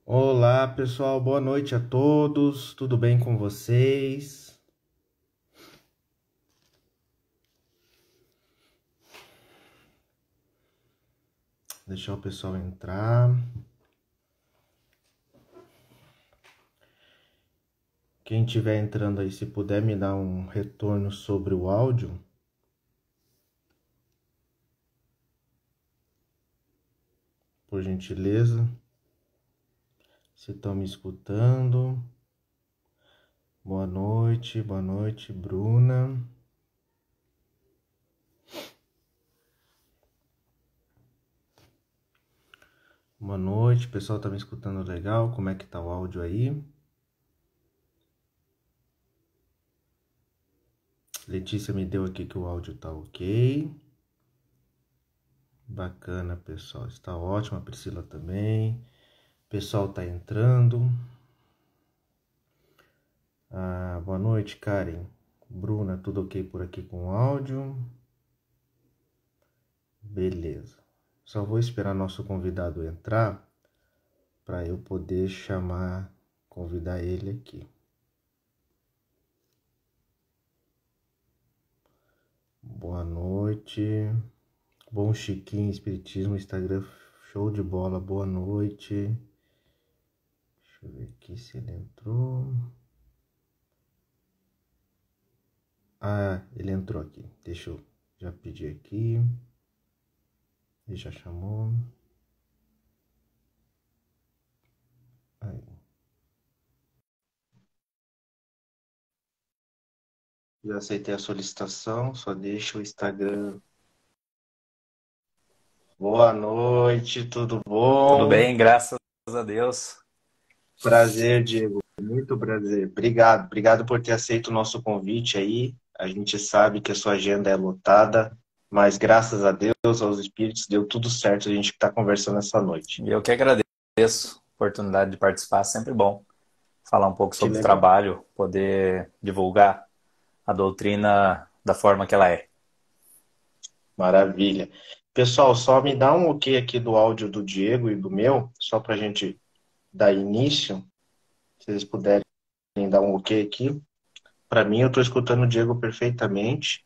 Olá, pessoal, boa noite a todos. Tudo bem com vocês? Deixar o pessoal entrar. Quem estiver entrando aí, se puder me dar um retorno sobre o áudio, por gentileza. Se estão me escutando. Boa noite, Bruna. Boa noite, pessoal, tá me escutando legal? Como é que tá o áudio aí? Letícia me deu aqui que o áudio tá ok. Bacana, pessoal. Está ótimo, a Priscila também. O pessoal tá entrando. Boa noite, Karen. Bruna, tudo ok por aqui com o áudio? Beleza. Só vou esperar nosso convidado entrar para eu poder convidar ele aqui. Boa noite. Bom Chiquinho, Espiritismo, Instagram, show de bola, boa noite. Deixa eu ver aqui se ele entrou. Ele entrou aqui. Deixa eu já pedir aqui. Ele já chamou. Aí. Já aceitei a solicitação, só deixa o Instagram. Boa noite, tudo Tudo bom? bem, graças a Deus. Prazer, Diego. Muito prazer. Obrigado por ter aceito o nosso convite aí. A gente sabe que a sua agenda é lotada, mas graças a Deus, aos espíritos, deu tudo certo. A gente está conversando essa noite. E eu que agradeço a oportunidade de participar, sempre bom falar um pouco Que sobre o legal. trabalho, poder divulgar a doutrina da forma que ela é. Maravilha. Pessoal, só me dá um ok aqui do áudio do Diego e do meu, só para a gente dar início. Se vocês puderem dar um ok aqui. Para mim, eu estou escutando o Diego perfeitamente.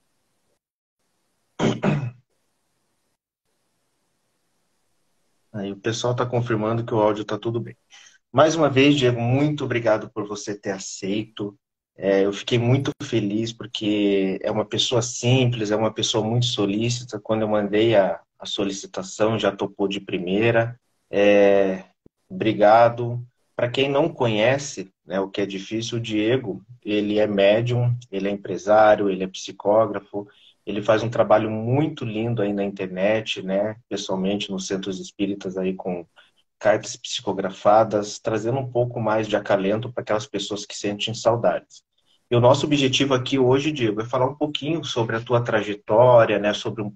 Aí o pessoal está confirmando que o áudio está tudo bem. Mais uma vez, Diego, muito obrigado por você ter aceito. Eu fiquei muito feliz porque é uma pessoa simples, é uma pessoa muito solícita. Quando eu mandei a solicitação, já topou de primeira. Obrigado. Para quem não conhece, né, o que é difícil, o Diego, ele é médium, ele é empresário, ele é psicógrafo, ele faz um trabalho muito lindo aí na internet, né, pessoalmente nos centros espíritas aí com cartas psicografadas, trazendo um pouco mais de acalento para aquelas pessoas que sentem saudades. E o nosso objetivo aqui hoje, Diego, é falar um pouquinho sobre a tua trajetória, né, sobre um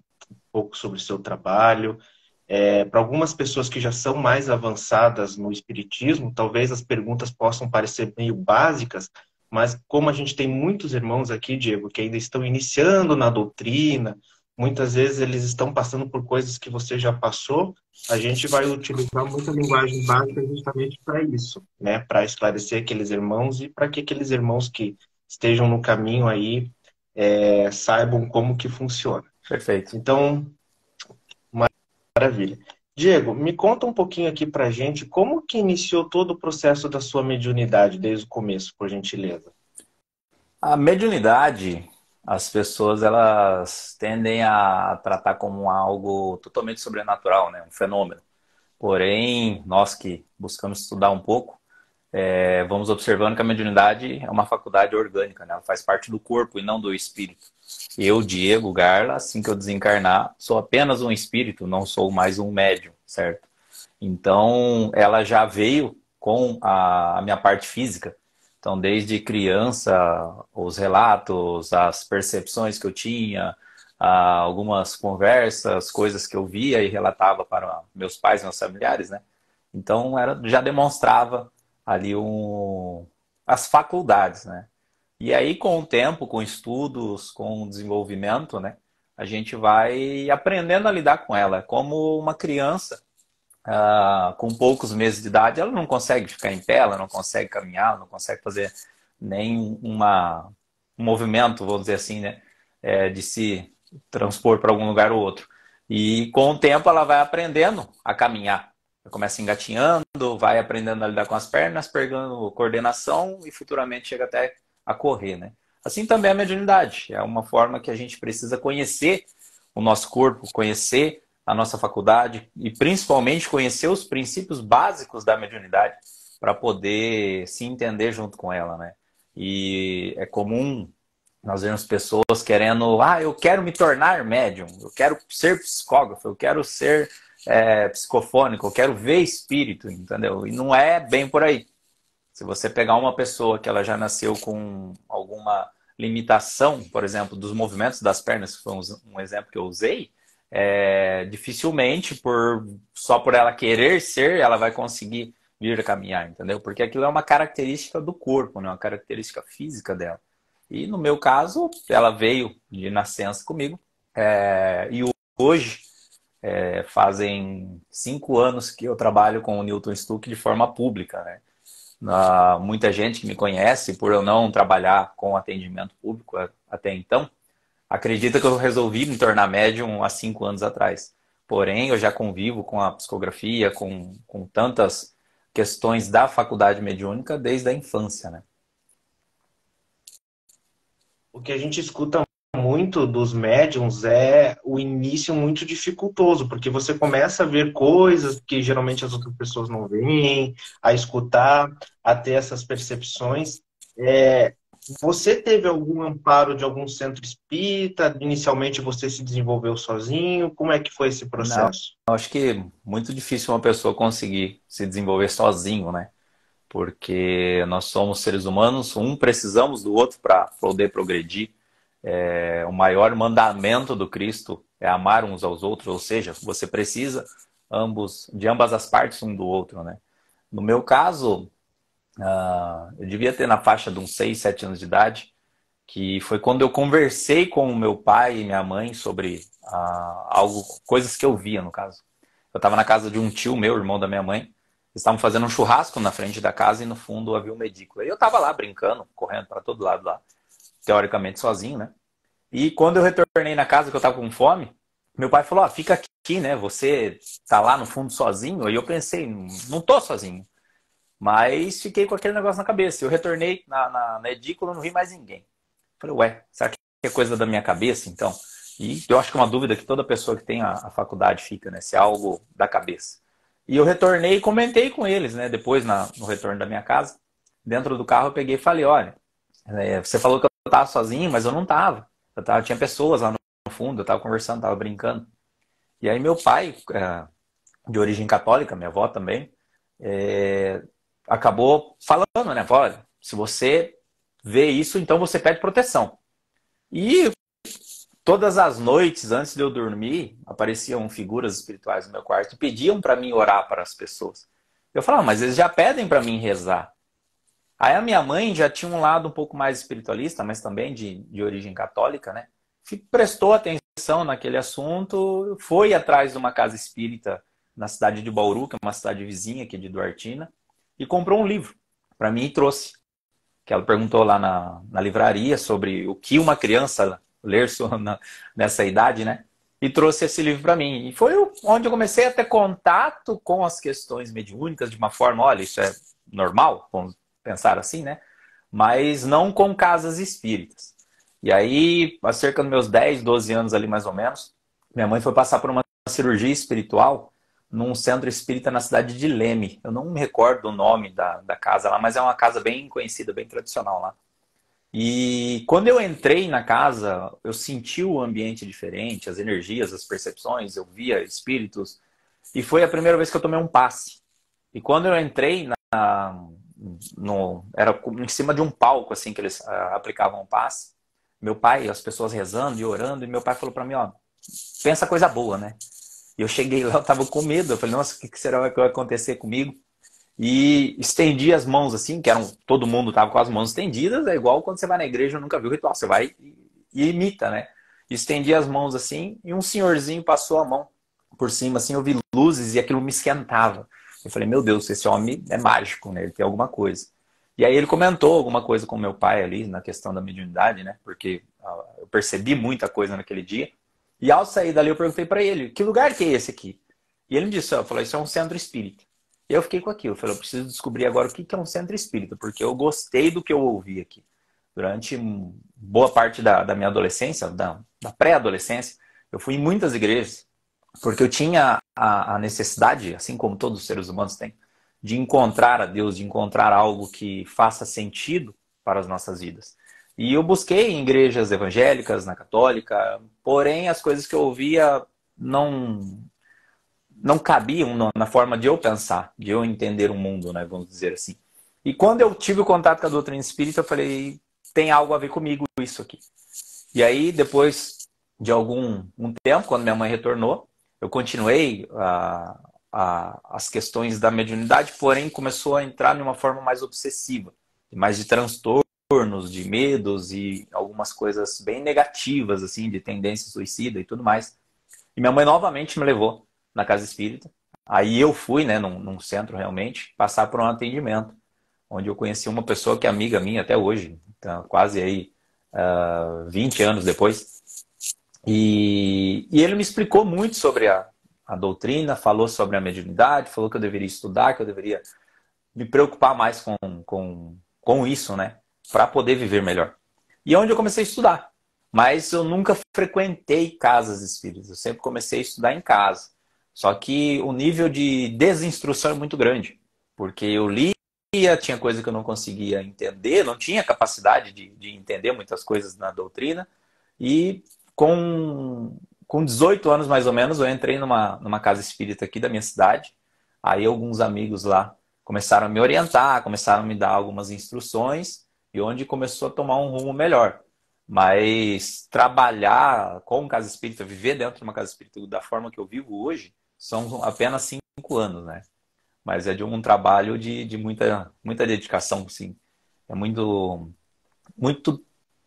pouco sobre o seu trabalho. Para algumas pessoas que já são mais avançadas no espiritismo, talvez as perguntas possam parecer meio básicas, mas como a gente tem muitos irmãos aqui, Diego, que ainda estão iniciando na doutrina, muitas vezes eles estão passando por coisas que você já passou, a gente vai utilizar muita linguagem básica justamente para isso, né? Para esclarecer aqueles irmãos e para que aqueles irmãos que estejam no caminho aí saibam como que funciona. Perfeito. Então, maravilha. Diego, me conta um pouquinho aqui pra gente como que iniciou todo o processo da sua mediunidade desde o começo, por gentileza. A mediunidade, as pessoas elas tendem a tratar como algo totalmente sobrenatural, né? Um fenômeno. Porém, nós que buscamos estudar um pouco, vamos observando que a mediunidade é uma faculdade orgânica, né? Ela faz parte do corpo e não do espírito. Eu, Diego Garla, assim que eu desencarnar, sou apenas um espírito, não sou mais um médium, certo? Então, ela já veio com a minha parte física. Então, desde criança, os relatos, as percepções que eu tinha, algumas conversas, coisas que eu via e relatava para meus pais, meus familiares, né? Então, já demonstrava ali as faculdades, né? E aí, com o tempo, com estudos, com o desenvolvimento, né? A gente vai aprendendo a lidar com ela, como uma criança com poucos meses de idade, ela não consegue ficar em pé, ela não consegue caminhar, não consegue fazer nem um movimento, vou dizer assim, né, de se transpor para algum lugar ou outro. E com o tempo ela vai aprendendo a caminhar. Ela começa engatinhando, vai aprendendo a lidar com as pernas, pegando coordenação e futuramente chega até a correr, né? Assim também a mediunidade. É uma forma que a gente precisa conhecer o nosso corpo, conhecer a nossa faculdade e principalmente conhecer os princípios básicos da mediunidade para poder se entender junto com ela, né? E é comum nós vemos pessoas querendo, eu quero me tornar médium, eu quero ser psicógrafo, eu quero ser psicofônico, eu quero ver espírito, entendeu? E não é bem por aí. Se você pegar uma pessoa que ela já nasceu com alguma limitação, por exemplo, dos movimentos das pernas, que foi um exemplo que eu usei, dificilmente, só por ela querer ser, ela vai conseguir vir a caminhar, entendeu? Porque aquilo é uma característica do corpo, né? Uma característica física dela. E no meu caso, ela veio de nascença comigo. E hoje, fazem 5 anos que eu trabalho com o Newton Stuck de forma pública, né? Muita gente que me conhece, por eu não trabalhar com atendimento público até então, acredita que eu resolvi me tornar médium há 5 anos atrás. Porém, eu já convivo com a psicografia, com tantas questões da faculdade mediúnica desde a infância, né? O que a gente escuta muito dos médiums é o início muito dificultoso, porque você começa a ver coisas que geralmente as outras pessoas não veem, a escutar, a ter essas percepções. Você teve algum amparo de algum centro espírita? Inicialmente você se desenvolveu sozinho? Como é que foi esse Não, processo? eu acho que é muito difícil uma pessoa conseguir se desenvolver sozinho, né? Porque nós somos seres humanos, precisamos do outro para poder progredir. O maior mandamento do Cristo é amar uns aos outros, ou seja, você precisa de ambas as partes um do outro, né? No meu caso, eu devia ter na faixa de uns 6, 7 anos de idade, que foi quando eu conversei com o meu pai e minha mãe sobre coisas que eu via, no caso. Eu estava na casa de um tio meu, irmão da minha mãe. Eles estavam fazendo um churrasco na frente da casa e no fundo havia uma edícula. E eu estava lá brincando, correndo para todo lado lá, teoricamente sozinho, né? E quando eu retornei na casa, que eu estava com fome, meu pai falou, fica aqui, né? Você tá lá no fundo sozinho. E eu pensei, não tô sozinho. Mas fiquei com aquele negócio na cabeça. Eu retornei na edícula e não vi mais ninguém. Falei, será que é coisa da minha cabeça, então? E eu acho que é uma dúvida que toda pessoa que tem a faculdade fica, né? Se é algo da cabeça. E eu retornei e comentei com eles, né? Depois, no retorno da minha casa. Dentro do carro eu peguei e falei, olha, você falou que eu estava sozinho, mas eu não estava. Tinha pessoas lá no fundo, eu estava conversando, estava brincando. E aí meu pai, de origem católica, minha avó também, acabou falando, né? Olha, se você vê isso, então você pede proteção. E todas as noites, antes de eu dormir, apareciam figuras espirituais no meu quarto e pediam para mim orar para as pessoas. Eu falava, mas eles já pedem para mim rezar. Aí a minha mãe já tinha um lado um pouco mais espiritualista, mas também de origem católica, né? Prestou atenção naquele assunto, foi atrás de uma casa espírita na cidade de Bauru, que é uma cidade vizinha aqui de Duartina, e comprou um livro para mim e trouxe. Que ela perguntou lá na livraria sobre o que uma criança ler nessa idade, né? E trouxe esse livro para mim. E foi onde eu comecei a ter contato com as questões mediúnicas de uma forma, olha, isso é normal, vamos pensar assim, né? Mas não com casas espíritas. E aí, há cerca dos meus 10, 12 anos ali mais ou menos, minha mãe foi passar por uma cirurgia espiritual num centro espírita na cidade de Leme. Eu não me recordo o nome da casa lá, mas é uma casa bem conhecida, bem tradicional lá. E quando eu entrei na casa, eu senti o ambiente diferente, as energias, as percepções, eu via espíritos. E foi a primeira vez que eu tomei um passe. E quando eu entrei, era em cima de um palco, assim, que eles aplicavam um passe. Meu pai, as pessoas rezando e orando, e meu pai falou para mim, pensa coisa boa, né? E eu cheguei lá, eu tava com medo. Eu falei, nossa, o que será que vai acontecer comigo? E estendi as mãos assim, todo mundo tava com as mãos estendidas, é igual quando você vai na igreja e nunca viu o ritual, você vai e imita, né? Estendi as mãos assim e um senhorzinho passou a mão por cima, assim, eu vi luzes e aquilo me esquentava. Eu falei, meu Deus, esse homem é mágico, né? Ele tem alguma coisa. E aí ele comentou alguma coisa com meu pai ali, na questão da mediunidade, né? Porque eu percebi muita coisa naquele dia. E ao sair dali eu perguntei para ele, que lugar que é esse aqui? E ele me disse, ó, falou, isso é um centro espírita. E eu fiquei com aquilo, eu falei, eu preciso descobrir agora o que é um centro espírita, porque eu gostei do que eu ouvi aqui. Durante boa parte da minha adolescência, da pré-adolescência, eu fui em muitas igrejas, porque eu tinha a necessidade, assim como todos os seres humanos têm, de encontrar a Deus, de encontrar algo que faça sentido para as nossas vidas. E eu busquei em igrejas evangélicas, na católica, porém as coisas que eu ouvia não cabiam na forma de eu pensar, de eu entender o mundo, né, vamos dizer assim. E quando eu tive o contato com a doutrina espírita, eu falei, tem algo a ver comigo isso aqui. E aí, depois de um tempo, quando minha mãe retornou, eu continuei as questões da mediunidade, porém começou a entrar de uma forma mais obsessiva, mais de transtornos, de medos e algumas coisas bem negativas, assim, de tendência suicida e tudo mais. E minha mãe novamente me levou na casa espírita. Aí eu fui, né, num centro realmente, passar por um atendimento, onde eu conheci uma pessoa que é amiga minha até hoje, então, quase aí 20 anos depois. E ele me explicou muito sobre a doutrina, falou sobre a mediunidade, falou que eu deveria estudar, que eu deveria me preocupar mais com isso, né? Para poder viver melhor. E é onde eu comecei a estudar. Mas eu nunca frequentei casas espíritas, eu sempre comecei a estudar em casa. Só que o nível de desinstrução é muito grande, porque eu lia, tinha coisa que eu não conseguia entender, não tinha capacidade de entender muitas coisas na doutrina, e com 18 anos mais ou menos, eu entrei numa casa espírita aqui da minha cidade. Aí alguns amigos lá começaram a me orientar, começaram a me dar algumas instruções, e onde começou a tomar um rumo melhor. Mas trabalhar com casa espírita, viver dentro de uma casa espírita da forma que eu vivo hoje, são apenas 5 anos, né? Mas é de um trabalho de muita dedicação, sim. É muito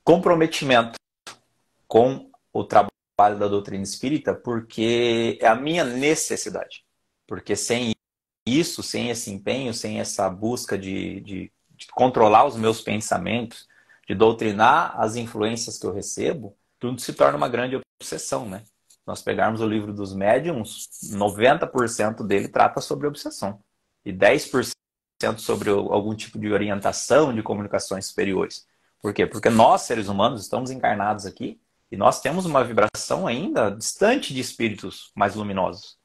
comprometimento com o trabalho da doutrina espírita, porque é a minha necessidade. Porque sem isso, sem esse empenho, sem essa busca de controlar os meus pensamentos, de doutrinar as influências que eu recebo, tudo se torna uma grande obsessão, né? Nós pegarmos o livro dos médiuns, 90% dele trata sobre obsessão. E 10% sobre algum tipo de orientação de comunicações superiores. Por quê? Porque nós, seres humanos, estamos encarnados aqui e nós temos uma vibração ainda distante de espíritos mais luminosos.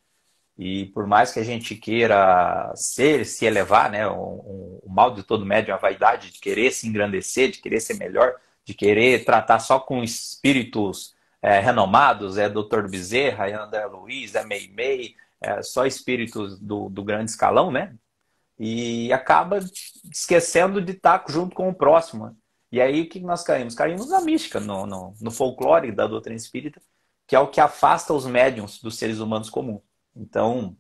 E por mais que a gente queira se elevar, né, o mal de todo médium é a vaidade de querer se engrandecer, de querer ser melhor, de querer tratar só com espíritos renomados, é Dr. Bezerra, é André Luiz, é Meimei, só espíritos do grande escalão, né? E acaba esquecendo de estar junto com o próximo. E aí o que nós caímos? Caímos na mística, no folclore da doutrina espírita, que é o que afasta os médiuns dos seres humanos comuns. Então,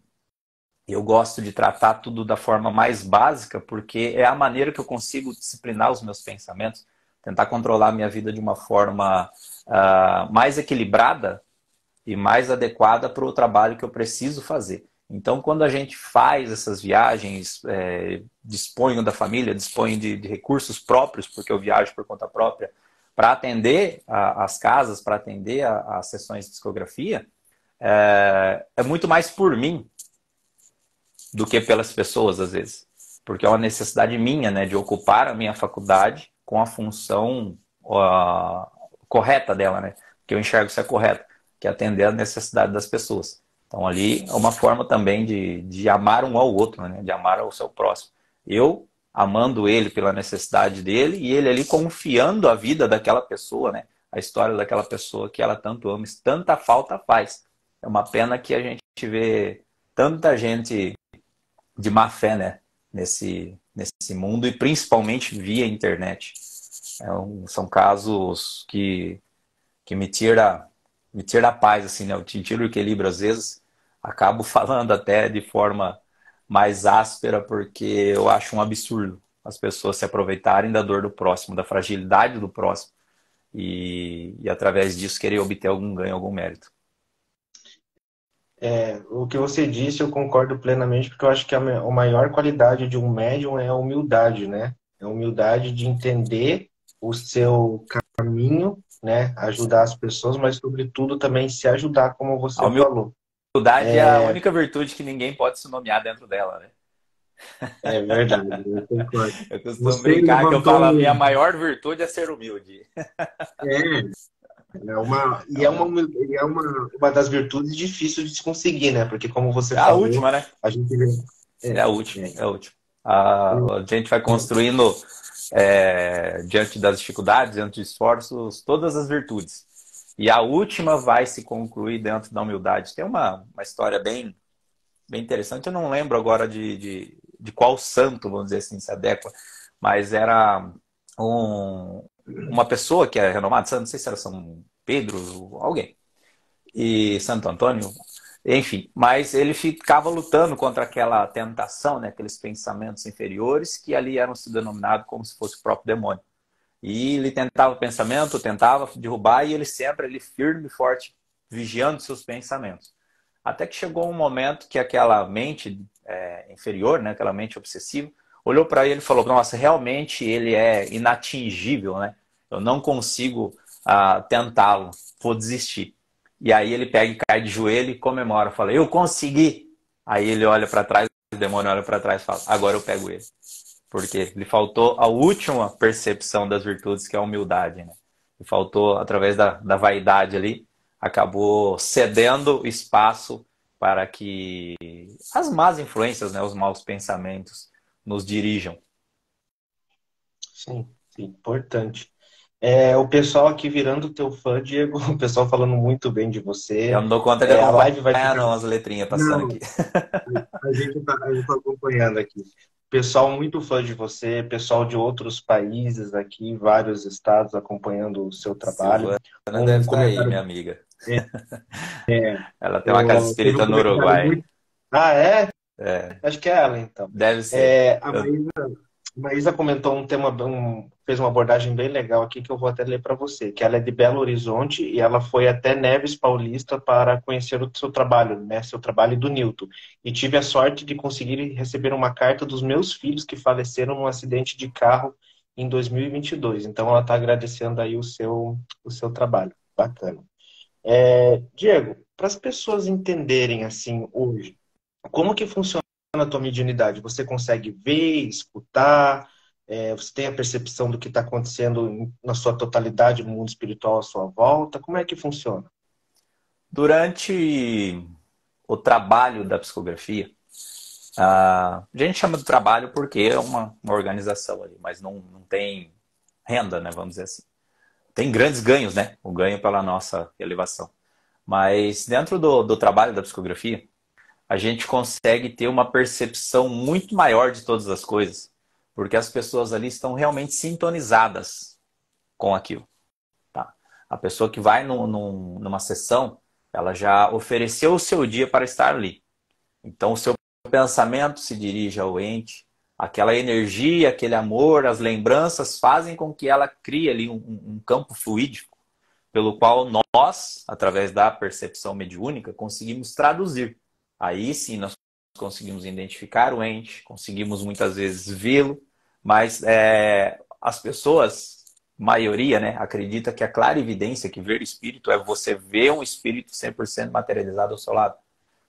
eu gosto de tratar tudo da forma mais básica, porque é a maneira que eu consigo disciplinar os meus pensamentos, tentar controlar a minha vida de uma forma mais equilibrada e mais adequada para o trabalho que eu preciso fazer. Então, quando a gente faz essas viagens, disponho da família, disponho de recursos próprios, porque eu viajo por conta própria, para atender as casas, para atender as sessões de psicografia, é muito mais por mim do que pelas pessoas, às vezes. Porque é uma necessidade minha, né, de ocupar a minha faculdade com a função correta dela, né? Que eu enxergo se é correta, que é atender a necessidade das pessoas. Então ali é uma forma também de amar um ao outro, né? De amar ao seu próximo. Eu amando ele pela necessidade dele e ele ali confiando a vida daquela pessoa, né? A história daquela pessoa que ela tanto ama, tanta falta faz. É uma pena que a gente vê tanta gente de má fé, né? Nesse mundo e principalmente via internet. São casos que me tira a paz, assim, né? Eu te tiro o equilíbrio às vezes, acabo falando até de forma mais áspera, porque eu acho um absurdo as pessoas se aproveitarem da dor do próximo, da fragilidade do próximo, e através disso querer obter algum ganho, algum mérito. O que você disse, eu concordo plenamente, porque eu acho que a maior qualidade de um médium é a humildade, né? É a humildade de entender o seu caminho, né? Ajudar as pessoas, mas, sobretudo, também se ajudar, como A você falou. humildade é a única virtude que ninguém pode se nomear dentro dela, né? É verdade, eu concordo. Eu costumo Você brincar que eu levantou falo, a minha um... maior virtude é ser humilde. É, É uma... é uma das virtudes difíceis de se conseguir, né? Porque, como você é a falou, última, né? a gente vê... É É, a última, é. é a última. A gente vai construindo, diante das dificuldades, diante dos esforços, todas as virtudes. E a última vai se concluir dentro da humildade. Tem uma história bem interessante, eu não lembro agora de qual santo, vamos dizer assim, se adequa, mas era uma pessoa que é renomada, não sei se era São Pedro, alguém, e Santo Antônio, enfim, mas ele ficava lutando contra aquela tentação, né, aqueles pensamentos inferiores que ali eram se denominados como se fosse o próprio demônio. E ele tentava o pensamento, tentava derrubar, e ele sempre, ele firme e forte, vigiando seus pensamentos. Até que chegou um momento que aquela mente inferior, né, aquela mente obsessiva, olhou para ele e falou: Nossa, realmente ele é inatingível, né? Eu não consigo tentá-lo, vou desistir. E aí ele pega e cai de joelho e comemora, fala: Eu consegui! Aí ele olha para trás, o demônio olha para trás e fala: Agora eu pego ele. Porque lhe faltou a última percepção das virtudes, que é a humildade, né? Lhe faltou, através da vaidade ali, acabou cedendo espaço para que as más influências, né, os maus pensamentos nos dirijam. Sim, sim, importante. O pessoal aqui virando teu fã, Diego, o pessoal falando muito bem de Eu você. não dou conta de A acompanhar, live vai ficar. não, as letrinhas passando Não, aqui. a gente tá acompanhando aqui. Pessoal muito fã de você, pessoal de outros países aqui, vários estados acompanhando o seu trabalho. Silvana deve Um estar aí, minha comentário. amiga. é, é, Ela tem uma casa Teve um espírita no comentário Uruguai. muito. Ah, é? É, Acho que é ela, então. deve ser. A Maísa comentou um tema, fez uma abordagem bem legal aqui que eu vou até ler para você, que ela é de Belo Horizonte e ela foi até Neves Paulista para conhecer o seu trabalho, né, seu trabalho e do Newton. E tive a sorte de conseguir receber uma carta dos meus filhos que faleceram num acidente de carro em 2022. Então ela está agradecendo aí o seu trabalho. Bacana. Diego, para as pessoas entenderem assim hoje, como que funciona a tua mediunidade? Você consegue ver, escutar? Você tem a percepção do que está acontecendo na sua totalidade no mundo espiritual à sua volta? Como é que funciona? Durante o trabalho da psicografia, a gente chama de trabalho porque é uma organização ali, mas não tem renda, né? Vamos dizer assim. Tem grandes ganhos, né? O ganho pela nossa elevação. Mas dentro do trabalho da psicografia, a gente consegue ter uma percepção muito maior de todas as coisas, porque as pessoas ali estão realmente sintonizadas com aquilo. Tá? A pessoa que vai numa sessão, ela já ofereceu o seu dia para estar ali. Então, o seu pensamento se dirige ao ente, aquela energia, aquele amor, as lembranças fazem com que ela crie ali um campo fluídico, pelo qual nós, através da percepção mediúnica, conseguimos traduzir. Aí sim nós conseguimos identificar o ente, conseguimos muitas vezes vê-lo, mas as pessoas, maioria, né, acredita que a clarividência, que ver espírito, é você ver um espírito 100% materializado ao seu lado.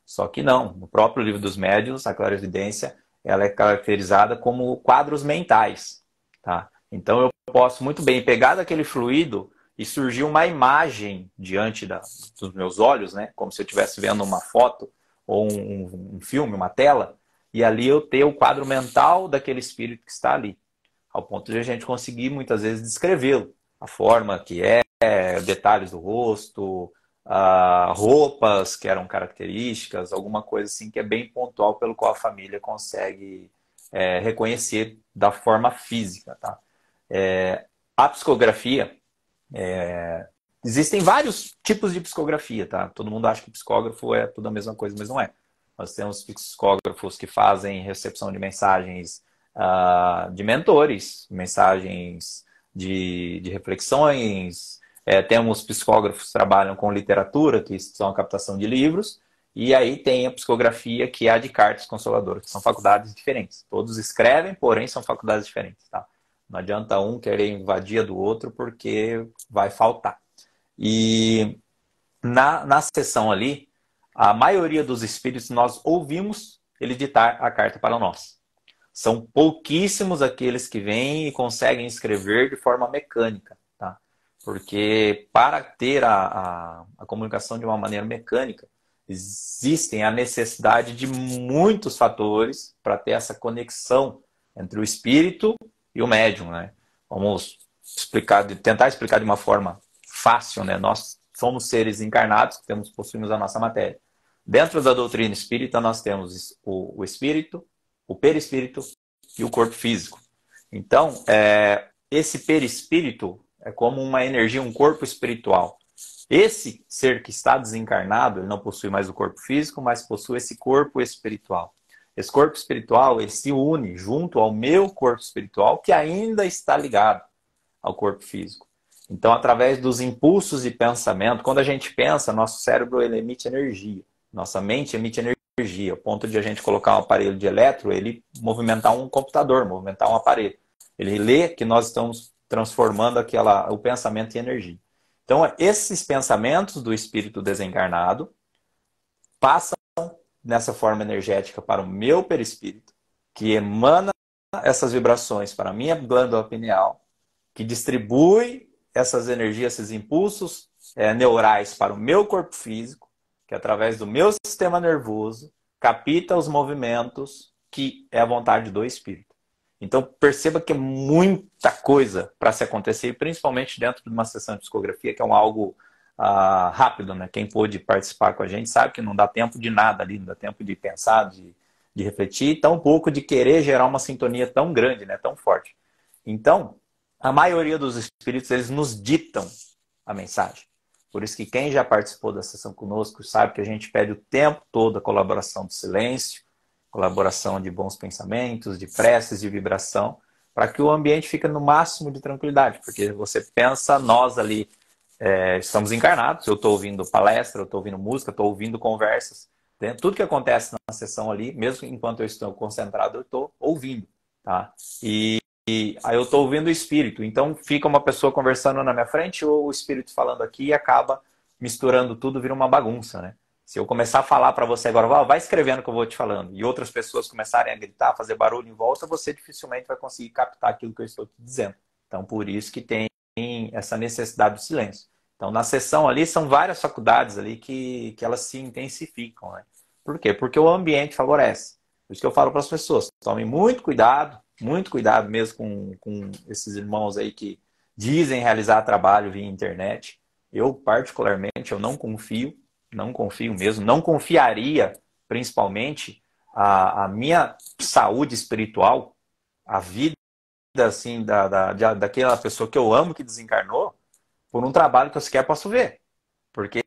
Só que não. No próprio livro dos médiuns, a clarividência ela é caracterizada como quadros mentais. Tá? Então eu posso muito bem pegar daquele fluido e surgir uma imagem diante dos meus olhos, né? Como se eu estivesse vendo uma foto ou um filme, uma tela, e ali eu ter o quadro mental daquele espírito que está ali, ao ponto de a gente conseguir muitas vezes descrevê-lo, a forma que detalhes do rosto, roupas que eram características, alguma coisa assim que é bem pontual pelo qual a família consegue reconhecer da forma física. Tá? A psicografia, existem vários tipos de psicografia. Tá? Todo mundo acha que psicógrafo é tudo a mesma coisa, mas não é. Nós temos psicógrafos que fazem recepção de mensagens de mentores, mensagens de reflexões. Temos psicógrafos que trabalham com literatura, que são a captação de livros, E aí tem a psicografia, que é a de cartas consoladoras, que são faculdades diferentes. Todos escrevem, porém são faculdades diferentes, tá? Não adianta um querer invadir a do outro, porque vai faltar. E na sessão ali, a maioria dos espíritos nós ouvimos ele ditar a carta para nós. São pouquíssimos aqueles que vêm e conseguem escrever de forma mecânica, tá? Porque para ter a comunicação de uma maneira mecânica, existem a necessidade de muitos fatores para ter essa conexão entre o espírito e o médium, né? Vamos explicar, tentar explicar de uma forma fácil, né? Nós somos seres encarnados que possuímos a nossa matéria. Dentro da doutrina espírita, nós temos o espírito, o perispírito e o corpo físico. Então, esse perispírito é como uma energia, um corpo espiritual. Esse ser que está desencarnado, ele não possui mais o corpo físico, mas possui esse corpo espiritual. Esse corpo espiritual, ele se une junto ao meu corpo espiritual, que ainda está ligado ao corpo físico. Então, através dos impulsos de pensamento, quando a gente pensa, nosso cérebro ele emite energia. Nossa mente emite energia, ao ponto de a gente colocar um aparelho de eletro, ele movimentar um computador, movimentar um aparelho. Ele lê que nós estamos transformando o pensamento em energia. Então, esses pensamentos do espírito desencarnado passam nessa forma energética para o meu perispírito, que emana essas vibrações para a minha glândula pineal, que distribui essas energias, esses impulsos neurais para o meu corpo físico, que através do meu sistema nervoso capta os movimentos que é a vontade do espírito. Então perceba que é muita coisa para se acontecer, principalmente dentro de uma sessão de psicografia, que é algo rápido, né? Quem pôde participar com a gente sabe que não dá tempo de nada ali, não dá tempo de pensar, de refletir, tão pouco de querer gerar uma sintonia tão grande, né? Tão forte. Então, a maioria dos espíritos, eles nos ditam a mensagem. Por isso que quem já participou da sessão conosco sabe que a gente pede o tempo todo a colaboração do silêncio, colaboração de bons pensamentos, de preces, de vibração, para que o ambiente fique no máximo de tranquilidade. Porque você pensa, nós ali estamos encarnados, eu estou ouvindo palestra, eu estou ouvindo música, estou ouvindo conversas. Tudo que acontece na sessão ali, mesmo enquanto eu estou concentrado, eu estou ouvindo. Tá? E aí eu estou ouvindo o espírito. Então fica uma pessoa conversando na minha frente ou o espírito falando aqui e acaba misturando tudo, vira uma bagunça, né? Se eu começar a falar para você agora, vai escrevendo que eu vou te falando, e outras pessoas começarem a gritar, fazer barulho em volta, você dificilmente vai conseguir captar aquilo que eu estou te dizendo. Então por isso que tem essa necessidade do silêncio. Então na sessão ali são várias faculdades ali que elas se intensificam, né? Por quê? Porque o ambiente favorece. Por isso que eu falo para as pessoas, tomem muito cuidado mesmo com esses irmãos aí que dizem realizar trabalho via internet. Eu, particularmente, eu não confio mesmo, não confiaria, principalmente, a minha saúde espiritual, a vida assim, daquela pessoa que eu amo que desencarnou, por um trabalho que eu sequer posso ver. Porque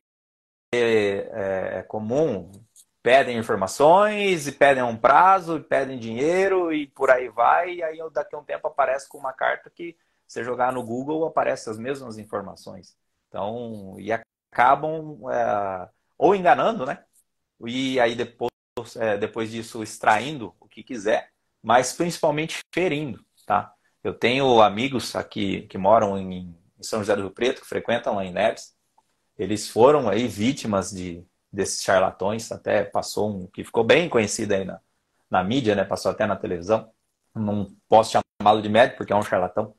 é comum, pedem informações, e pedem um prazo, e pedem dinheiro, e por aí vai, e aí daqui a um tempo aparece com uma carta que, você jogar no Google, aparece as mesmas informações. Então, e acabam ou enganando, né? E aí depois disso extraindo o que quiser, mas principalmente ferindo, tá? Eu tenho amigos aqui que moram em São José do Rio Preto, que frequentam lá em Neves. Eles foram aí vítimas desses charlatões, até passou um que ficou bem conhecido aí na mídia, né? Passou até na televisão. Não posso chamá-lo de médico porque é um charlatão.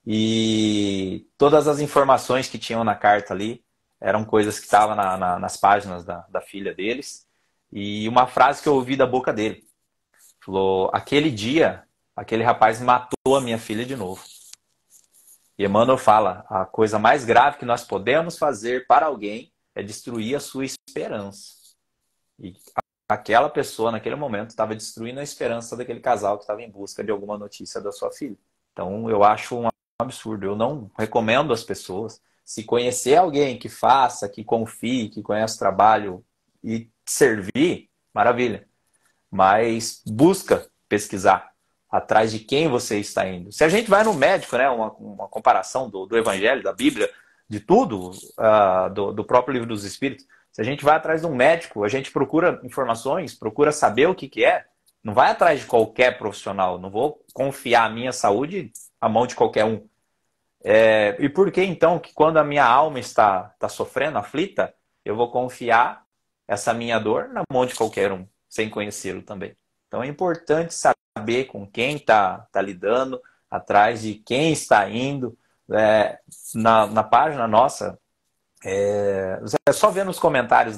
E todas as informações que tinham na carta ali eram coisas que estavam nas páginas da filha deles. E uma frase que eu ouvi da boca dele. Falou, aquele dia, aquele rapaz matou a minha filha de novo. E Emmanuel fala, a coisa mais grave que nós podemos fazer para alguém é destruir a sua esperança. E aquela pessoa, naquele momento, estava destruindo a esperança daquele casal que estava em busca de alguma notícia da sua filha. Então, eu acho um absurdo. Eu não recomendo às pessoas. Se conhecer alguém que faça, que confie, que conhece o trabalho e servir, maravilha. Mas busca pesquisar atrás de quem você está indo. Se a gente vai no médico, né, uma comparação do Evangelho, da Bíblia, de tudo, do próprio Livro dos Espíritos, Se a gente vai atrás de um médico, a gente procura informações, procura saber o que que é, não vai atrás de qualquer profissional. Não vou confiar a minha saúde à mão de qualquer um. E por que então que quando a minha alma está sofrendo, aflita, eu vou confiar essa minha dor na mão de qualquer um, sem conhecê-lo também? Então é importante saber com quem está lidando, atrás de quem está indo. Na página nossa, é só ver nos comentários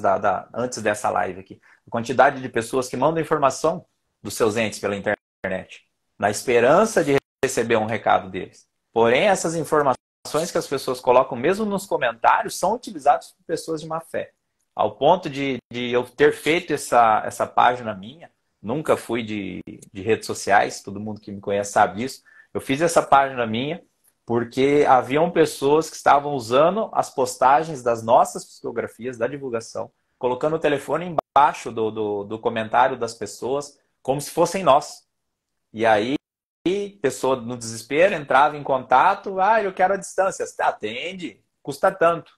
antes dessa live aqui, a quantidade de pessoas que mandam informação dos seus entes pela internet, na esperança de receber um recado deles. Porém, essas informações que as pessoas colocam, mesmo nos comentários, são utilizadas por pessoas de má fé. Ao ponto de eu ter feito essa página minha, nunca fui de redes sociais, todo mundo que me conhece sabe disso. Eu fiz essa página minha porque haviam pessoas que estavam usando as postagens das nossas psicografias, da divulgação, colocando o telefone embaixo do comentário das pessoas, como se fossem nós. E aí, pessoa no desespero entrava em contato, eu quero a distância. Você atende, custa tanto.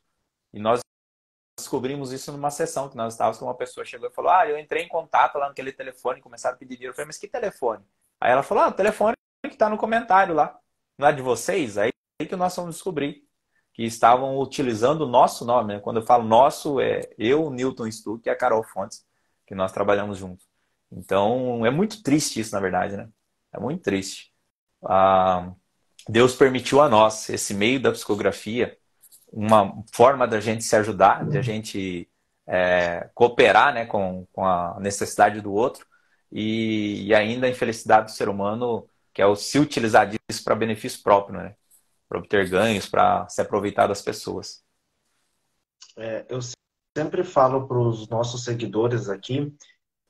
E nós descobrimos isso numa sessão que nós estávamos com uma pessoa, chegou e falou, eu entrei em contato lá naquele telefone, começaram a pedir dinheiro. Eu falei, mas que telefone? Aí ela falou, o telefone que está no comentário lá. Não é de vocês? Aí que nós fomos descobrir que estavam utilizando o nosso nome, né? Quando eu falo nosso, é eu, Newton Stuck e a Carol Fontes, que nós trabalhamos juntos. Então, é muito triste isso, na verdade, né? É muito triste. Deus permitiu a nós, esse meio da psicografia, uma forma da gente se ajudar, de a gente cooperar, né, com a necessidade do outro e ainda a infelicidade do ser humano, que é o se utilizar disso para benefício próprio, né? Para obter ganhos, para se aproveitar das pessoas. Eu sempre falo para os nossos seguidores aqui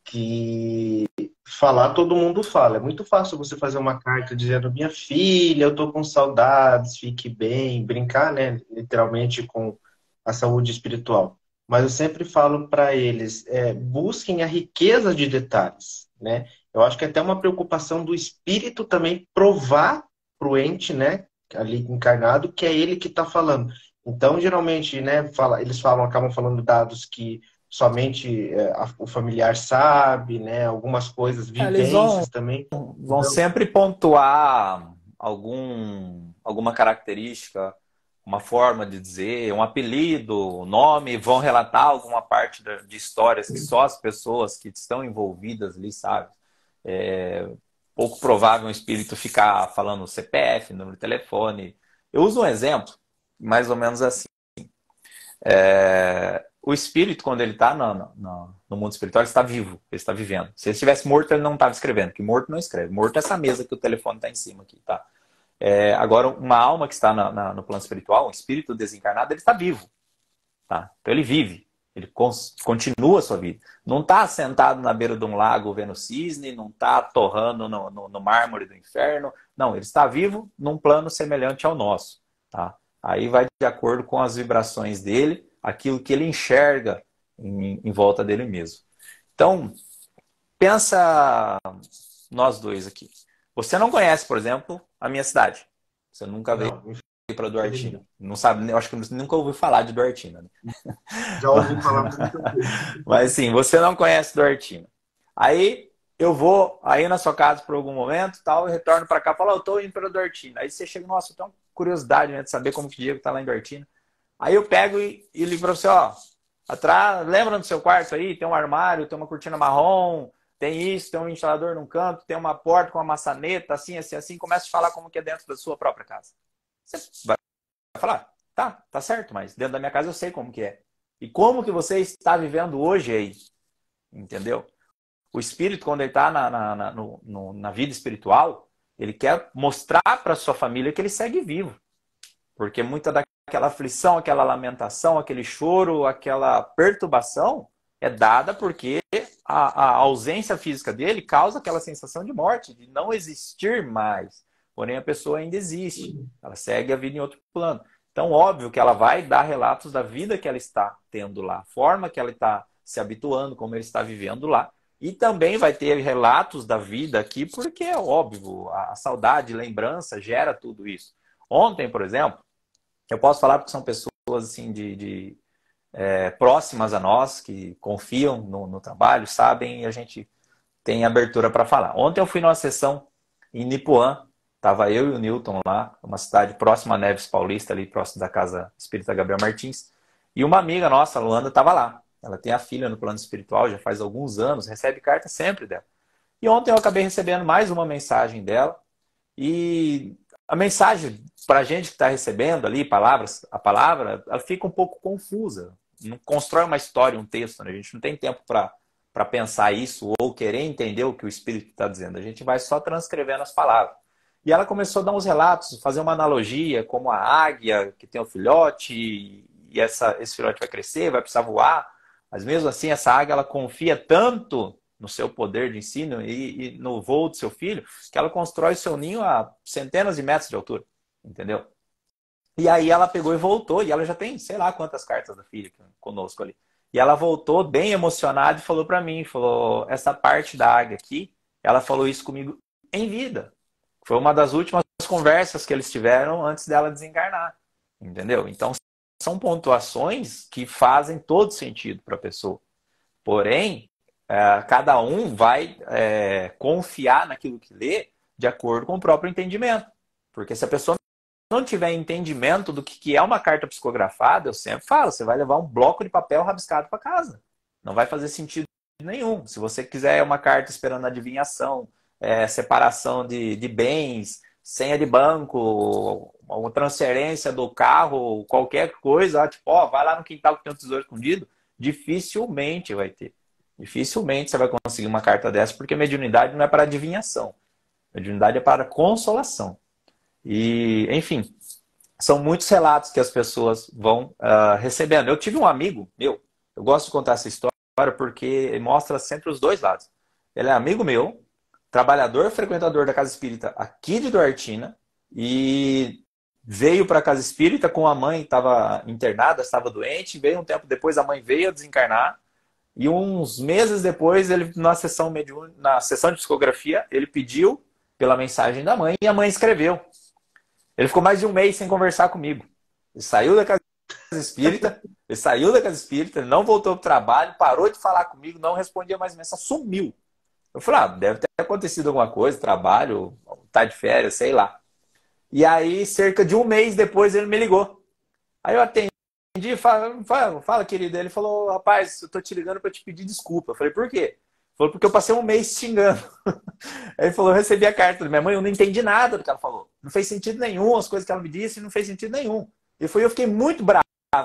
que falar todo mundo fala. É muito fácil você fazer uma carta dizendo minha filha, eu tô com saudades, fique bem, brincar, né, literalmente com a saúde espiritual. Mas eu sempre falo para eles, busquem a riqueza de detalhes, né? Eu acho que é até uma preocupação do espírito também provar para o ente, né, ali encarnado, que é ele que está falando. Então, geralmente, né, eles acabam falando dados que somente o familiar sabe, né? Algumas coisas, Eles vivências também. vão Então, sempre pontuar alguma característica, uma forma de dizer, um apelido, nome, vão relatar alguma parte de histórias que só as pessoas que estão envolvidas ali sabem. É pouco provável um espírito ficar falando CPF, número de telefone. Eu uso um exemplo, mais ou menos assim. O espírito, quando ele está no mundo espiritual, ele está vivo, ele está vivendo. Se ele estivesse morto, ele não estava escrevendo, porque morto não escreve. Morto é essa mesa que o telefone está em cima aqui, tá? Agora, uma alma que está no plano espiritual, um espírito desencarnado, ele está vivo, tá? Então ele vive, ele continua a sua vida. Não está sentado na beira de um lago vendo cisne, não está torrando no mármore do inferno. Não, ele está vivo num plano semelhante ao nosso, tá? Aí vai de acordo com as vibrações dele, aquilo que ele enxerga em volta dele mesmo. Então, pensa nós dois aqui. Você não conhece, por exemplo, a minha cidade. Você nunca veio não, para Duartina. Não sabe, eu acho que você nunca ouviu falar de Duartina, né? já ouvi falar muita coisa. Mas sim, você não conhece Duartina. Aí eu vou aí na sua casa por algum momento, tal, eu retorno para cá e falo, eu tô indo para Duartina. Aí você chega, nossa, eu tenho uma curiosidade, né, de saber como que o Diego tá lá em Duartina. Aí eu pego e ligo para você, atrás, lembra do seu quarto aí? Tem um armário, tem uma cortina marrom, tem isso, tem um ventilador num canto, tem uma porta com uma maçaneta, assim, assim, assim. Começa a falar como que é dentro da sua própria casa. Você vai falar, tá certo, mas dentro da minha casa eu sei como que é. E como que você está vivendo hoje aí, entendeu? O espírito, quando ele está na vida espiritual, ele quer mostrar para sua família que ele segue vivo. Porque muita daquela aflição, aquela lamentação, aquele choro, aquela perturbação é dada porque a ausência física dele causa aquela sensação de morte, de não existir mais. Porém, a pessoa ainda existe. Ela segue a vida em outro plano. Então, óbvio que ela vai dar relatos da vida que ela está tendo lá, a forma que ela está se habituando, como ele está vivendo lá. E também vai ter relatos da vida aqui, porque é óbvio, a saudade, lembrança gera tudo isso. Ontem, por exemplo, eu posso falar porque são pessoas assim próximas a nós, que confiam no trabalho, sabem, e a gente tem abertura para falar. Ontem eu fui numa sessão em Nipuã, estava eu e o Newton lá, uma cidade próxima a Neves Paulista, ali próximo da Casa Espírita Gabriel Martins, e uma amiga nossa, a Luanda, estava lá. Ela tem a filha no plano espiritual, já faz alguns anos, recebe carta sempre dela. E ontem eu acabei recebendo mais uma mensagem dela, e a mensagem, para a gente que está recebendo ali a palavra, ela fica um pouco confusa. Não constrói uma história, um texto, né? A gente não tem tempo para pensar isso ou querer entender o que o Espírito está dizendo. A gente vai só transcrevendo as palavras. E ela começou a dar uns relatos, fazer uma analogia, como a águia que tem o filhote, e esse filhote vai crescer, vai precisar voar. Mas mesmo assim, essa águia ela confia tanto no seu poder de ensino e no voo do seu filho, que ela constrói seu ninho a centenas de metros de altura, entendeu? E aí ela pegou e voltou, e ela já tem, sei lá quantas cartas da filha conosco ali. E ela voltou bem emocionada e falou para mim, falou, essa parte da águia aqui, ela falou isso comigo em vida. Foi uma das últimas conversas que eles tiveram antes dela desencarnar, entendeu? Então são pontuações que fazem todo sentido para a pessoa. Porém, cada um vai confiar naquilo que lê de acordo com o próprio entendimento. Porque se a pessoa não tiver entendimento do que é uma carta psicografada, eu sempre falo, você vai levar um bloco de papel rabiscado para casa. Não vai fazer sentido nenhum. Se você quiser uma carta esperando adivinhação, separação de bens, senha de banco, uma transferência do carro, qualquer coisa, tipo, vai lá no quintal que tem um tesouro escondido, dificilmente vai ter. Dificilmente você vai conseguir uma carta dessa, porque mediunidade não é para adivinhação. Mediunidade é para consolação. E, enfim, são muitos relatos que as pessoas vão recebendo. Eu tive um amigo meu, eu gosto de contar essa história porque mostra sempre os dois lados. Ele é amigo meu, trabalhador, frequentador da Casa Espírita aqui de Duartina, e veio para a Casa Espírita com a mãe, estava internada, estava doente, veio um tempo depois, a mãe veio a desencarnar, e uns meses depois, ele na sessão de psicografia, ele pediu pela mensagem da mãe, e a mãe escreveu. Ele ficou mais de um mês sem conversar comigo. Ele saiu da Casa Espírita, ele não voltou para o trabalho, parou de falar comigo, não respondia mais mensagem, sumiu. Eu falei, deve ter acontecido alguma coisa, trabalho, tá de férias, sei lá. E aí, cerca de um mês depois, ele me ligou. Aí eu atendi, fala, querido. Ele falou, rapaz, eu tô te ligando para te pedir desculpa. Eu falei, por quê? Ele falou, porque eu passei um mês xingando. Aí ele falou, eu recebi a carta da minha mãe, eu não entendi nada do que ela falou. Não fez sentido nenhum, as coisas que ela me disse, não fez sentido nenhum. E foi, eu fiquei muito bravo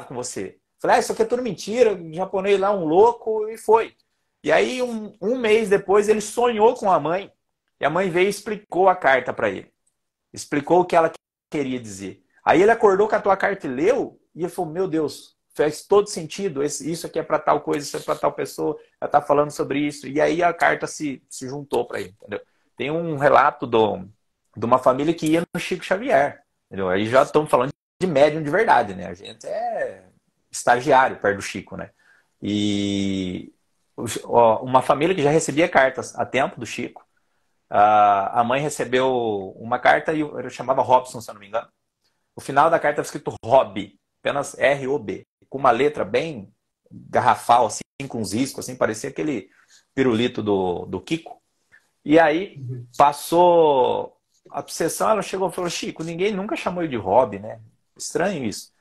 com você. Falei, isso aqui é tudo mentira, o japonês lá, um louco, e foi. E aí, um mês depois, ele sonhou com a mãe, e a mãe veio e explicou a carta para ele. Explicou o que ela queria dizer. Aí ele acordou com a tua carta e leu, e ele falou, meu Deus, faz todo sentido, isso aqui é para tal coisa, isso é para tal pessoa, ela está falando sobre isso. E aí a carta se juntou para ele, entendeu? Tem um relato de uma família que ia no Chico Xavier, entendeu? Aí já estamos falando de médium de verdade, né? A gente é estagiário perto do Chico, né? E uma família que já recebia cartas a tempo do Chico, a mãe recebeu uma carta e eu chamava Robson, se eu não me engano. O final da carta estava escrito Rob, apenas R-O-B, com uma letra bem garrafal, assim, com uns riscos, assim, parecia aquele pirulito do Kiko. E aí passou a sessão, ela chegou e falou, Chico, ninguém nunca chamou ele de Rob, né? Estranho isso.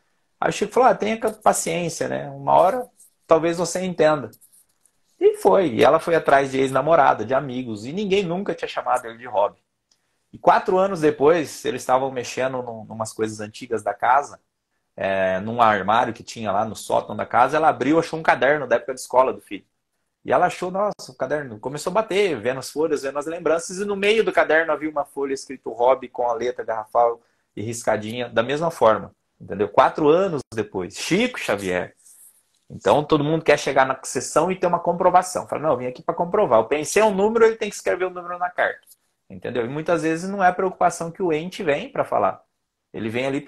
Aí o Chico falou, tenha paciência, né? Uma hora talvez você entenda. E foi. E ela foi atrás de ex-namorada, de amigos, e ninguém nunca tinha chamado ele de Rob. E 4 anos depois, eles estavam mexendo numas coisas antigas da casa, num armário que tinha lá no sótão da casa, ela abriu, achou um caderno da época de escola do filho. E ela achou, nossa, o caderno começou a bater, vendo as folhas, vendo as lembranças, e no meio do caderno havia uma folha escrito Rob com a letra garrafal e riscadinha, da mesma forma, entendeu? 4 anos depois, Chico Xavier. Então todo mundo quer chegar na sessão e ter uma comprovação. Fala, não, eu vim aqui para comprovar. Eu pensei um número, ele tem que escrever o número na carta. Entendeu? E muitas vezes não é a preocupação que o ente vem para falar. Ele vem ali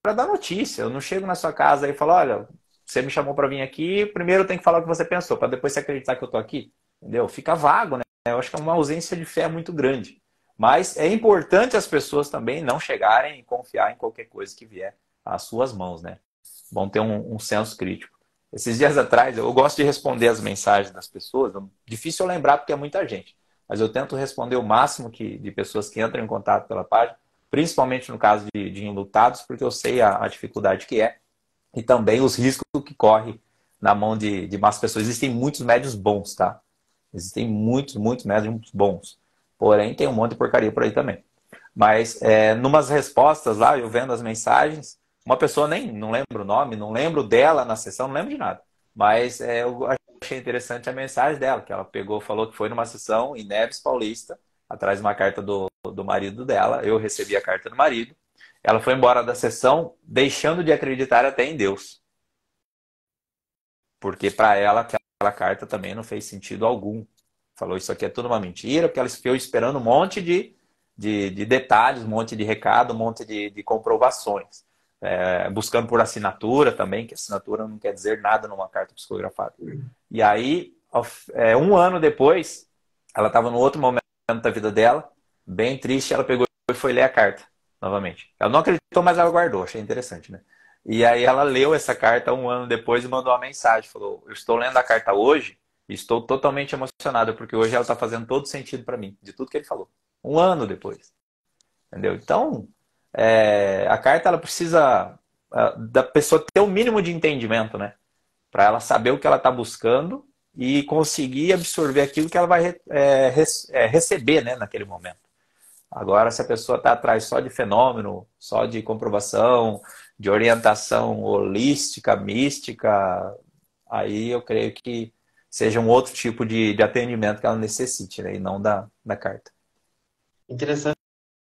para dar notícia. Eu não chego na sua casa e falo, olha, você me chamou para vir aqui, primeiro eu tenho que falar o que você pensou, para depois você acreditar que eu estou aqui. Entendeu? Fica vago, né? Eu acho que é uma ausência de fé muito grande. Mas é importante as pessoas também não chegarem e confiar em qualquer coisa que vier às suas mãos, né? Vão ter um senso crítico. Esses dias atrás, eu gosto de responder as mensagens das pessoas. Difícil eu lembrar porque é muita gente. Mas eu tento responder o máximo de pessoas que entram em contato pela página, principalmente no caso de enlutados, porque eu sei a dificuldade que é e também os riscos que corre na mão de más pessoas. Existem muitos médios bons, tá? Existem muitos médios bons. Porém, tem um monte de porcaria por aí também. Mas, numas respostas lá, eu vendo as mensagens, uma pessoa nem não lembro o nome, não lembro dela na sessão, não lembro de nada. Mas eu achei interessante a mensagem dela, que ela pegou, falou que foi numa sessão em Neves Paulista, atrás de uma carta do marido dela. Eu recebi a carta do marido. Ela foi embora da sessão deixando de acreditar até em Deus. Porque para ela aquela carta também não fez sentido algum. Falou, isso aqui é tudo uma mentira, porque ela ficou esperando um monte de detalhes, um monte de recado, um monte de comprovações. Buscando por assinatura também, que assinatura não quer dizer nada numa carta psicografada. E aí, um ano depois, ela estava no outro momento da vida dela, bem triste, ela pegou e foi ler a carta novamente. Ela não acreditou, mas ela guardou, achei interessante, né? E aí ela leu essa carta um ano depois e mandou uma mensagem, falou, eu estou lendo a carta hoje e estou totalmente emocionada, porque hoje ela está fazendo todo sentido para mim, de tudo que ele falou. Um ano depois. Entendeu? Então, a carta ela precisa da pessoa ter o mínimo de entendimento, né? Para ela saber o que ela está buscando e conseguir absorver aquilo que ela vai receber, né, naquele momento. Agora, se a pessoa está atrás só de fenômeno, só de comprovação, de orientação holística, mística, aí eu creio que seja um outro tipo de atendimento que ela necessite, né? E não da carta. Interessante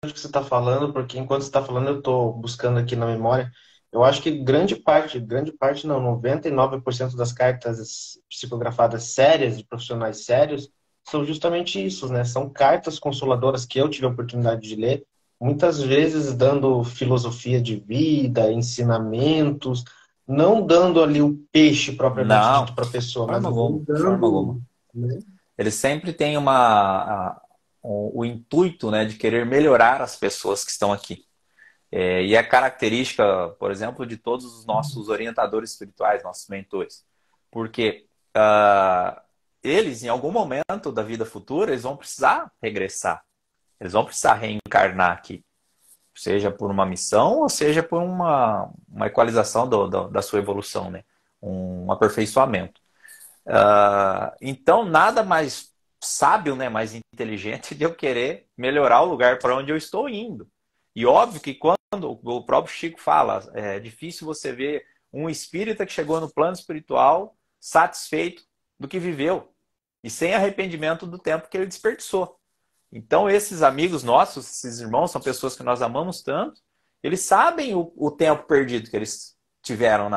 o que você está falando, porque enquanto você está falando, eu estou buscando aqui na memória. Eu acho que grande parte não, 99% das cartas psicografadas sérias, de profissionais sérios, são justamente isso, né? São cartas consoladoras que eu tive a oportunidade de ler, muitas vezes dando filosofia de vida, ensinamentos, não dando ali o peixe propriamente Não, dito para a pessoa, mas forma alguma, forma alguma. dando, né? Ele sempre tem o intuito, né, de querer melhorar as pessoas que estão aqui. E é característica, por exemplo, de todos os nossos orientadores espirituais, nossos mentores. Porque eles, em algum momento da vida futura, eles vão precisar regressar. Eles vão precisar reencarnar aqui. Seja por uma missão ou seja por uma equalização da sua evolução, né? Um aperfeiçoamento. Então, nada mais sábio, né, mais inteligente de eu querer melhorar o lugar para onde eu estou indo. E óbvio que quando o próprio Chico fala, é difícil você ver um espírita que chegou no plano espiritual satisfeito do que viveu e sem arrependimento do tempo que ele desperdiçou. Então, esses amigos nossos, esses irmãos, são pessoas que nós amamos tanto, eles sabem o tempo perdido que eles tiveram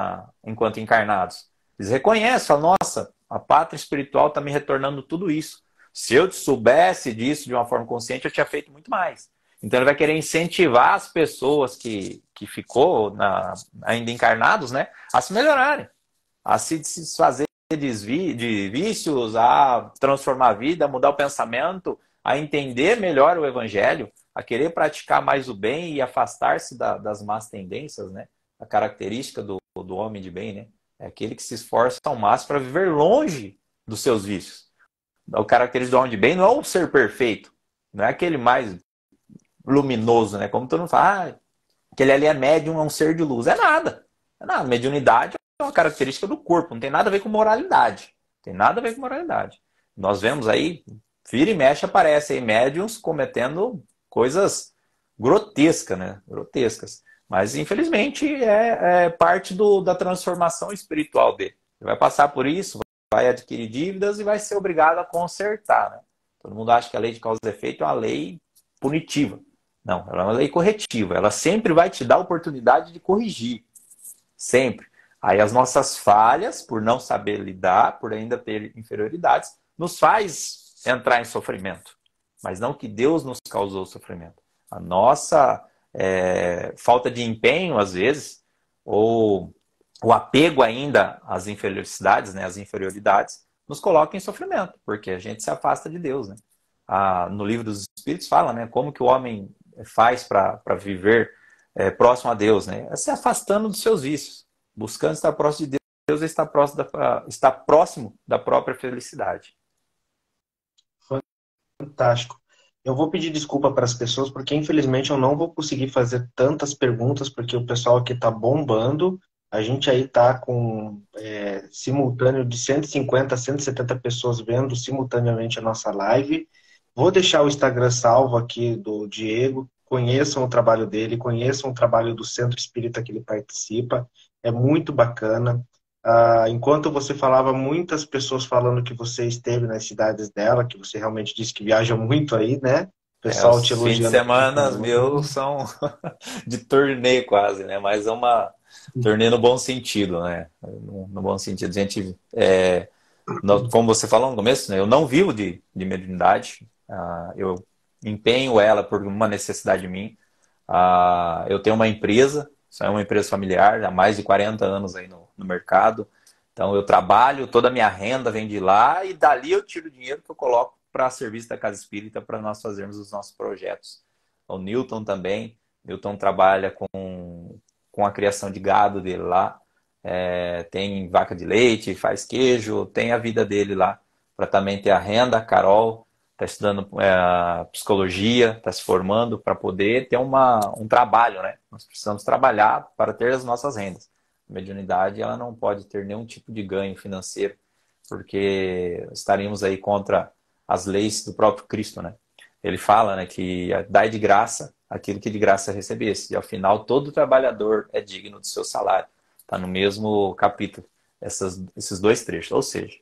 enquanto encarnados. Eles reconhecem, falam, nossa, a pátria espiritual está me retornando tudo isso. Se eu soubesse disso de uma forma consciente, eu tinha feito muito mais. Então ele vai querer incentivar as pessoas que ficou ainda encarnados, né, a se melhorarem, a se desfazer de vícios, a transformar a vida, a mudar o pensamento, a entender melhor o evangelho, a querer praticar mais o bem e afastar-se das más tendências, né? A característica do homem de bem, né? É aquele que se esforça ao máximo para viver longe dos seus vícios. O característico do homem de bem não é o ser perfeito, não é aquele mais luminoso, né? Como todo mundo fala, aquele ali é médium, é um ser de luz. É nada. É nada. Mediunidade é uma característica do corpo, não tem nada a ver com moralidade. Tem nada a ver com moralidade. Nós vemos aí, vira e mexe, aparece aí médiums cometendo coisas grotescas, né? Grotescas. Mas, infelizmente, é parte da transformação espiritual dele. Ele vai passar por isso, vai adquirir dívidas e vai ser obrigado a consertar, né? Todo mundo acha que a lei de causa e efeito é uma lei punitiva. Não, ela é uma lei corretiva. Ela sempre vai te dar a oportunidade de corrigir. Sempre. Aí as nossas falhas, por não saber lidar, por ainda ter inferioridades, nos faz entrar em sofrimento. Mas não que Deus nos causou sofrimento. A nossa falta de empenho, às vezes, ou o apego ainda às infelicidades, né, às inferioridades, nos coloca em sofrimento, porque a gente se afasta de Deus, né? No livro dos Espíritos fala, né, como que o homem faz para viver próximo a Deus, né? É se afastando dos seus vícios, buscando estar próximo de Deus está próximo da própria felicidade. Fantástico. Eu vou pedir desculpa para as pessoas, porque infelizmente eu não vou conseguir fazer tantas perguntas, porque o pessoal aqui está bombando. A gente aí está com simultâneo de 150 a 170 pessoas vendo simultaneamente a nossa live. Vou deixar o Instagram salvo aqui do Diego. Conheçam o trabalho dele, conheçam o trabalho do Centro Espírita que ele participa. É muito bacana. Enquanto você falava, muitas pessoas falando que você esteve nas cidades dela, que você realmente disse que viaja muito aí, né? O pessoal te Os fins de elogiando aqui pra semana caramba. meus são de turnê quase, né? Mas é uma turnê no bom sentido, né? No bom sentido. A gente, como você falou no começo, né? Eu não vivo de mediunidade. Eu empenho ela por uma necessidade minha. Eu tenho uma empresa, isso é uma empresa familiar, há mais de 40 anos aí no mercado. Então eu trabalho, toda a minha renda vem de lá e dali eu tiro o dinheiro que eu coloco para serviço da Casa Espírita para nós fazermos os nossos projetos. O Newton também, Newton trabalha com a criação de gado dele lá, tem vaca de leite, faz queijo, tem a vida dele lá para também ter a renda. A Carol está estudando psicologia, está se formando para poder ter um trabalho, né? Nós precisamos trabalhar para ter as nossas rendas. A mediunidade ela não pode ter nenhum tipo de ganho financeiro, porque estaríamos aí contra as leis do próprio Cristo, né? Ele fala, né, que dai de graça aquilo que de graça recebesse, e ao final todo trabalhador é digno do seu salário. Está no mesmo capítulo, esses dois trechos. Ou seja,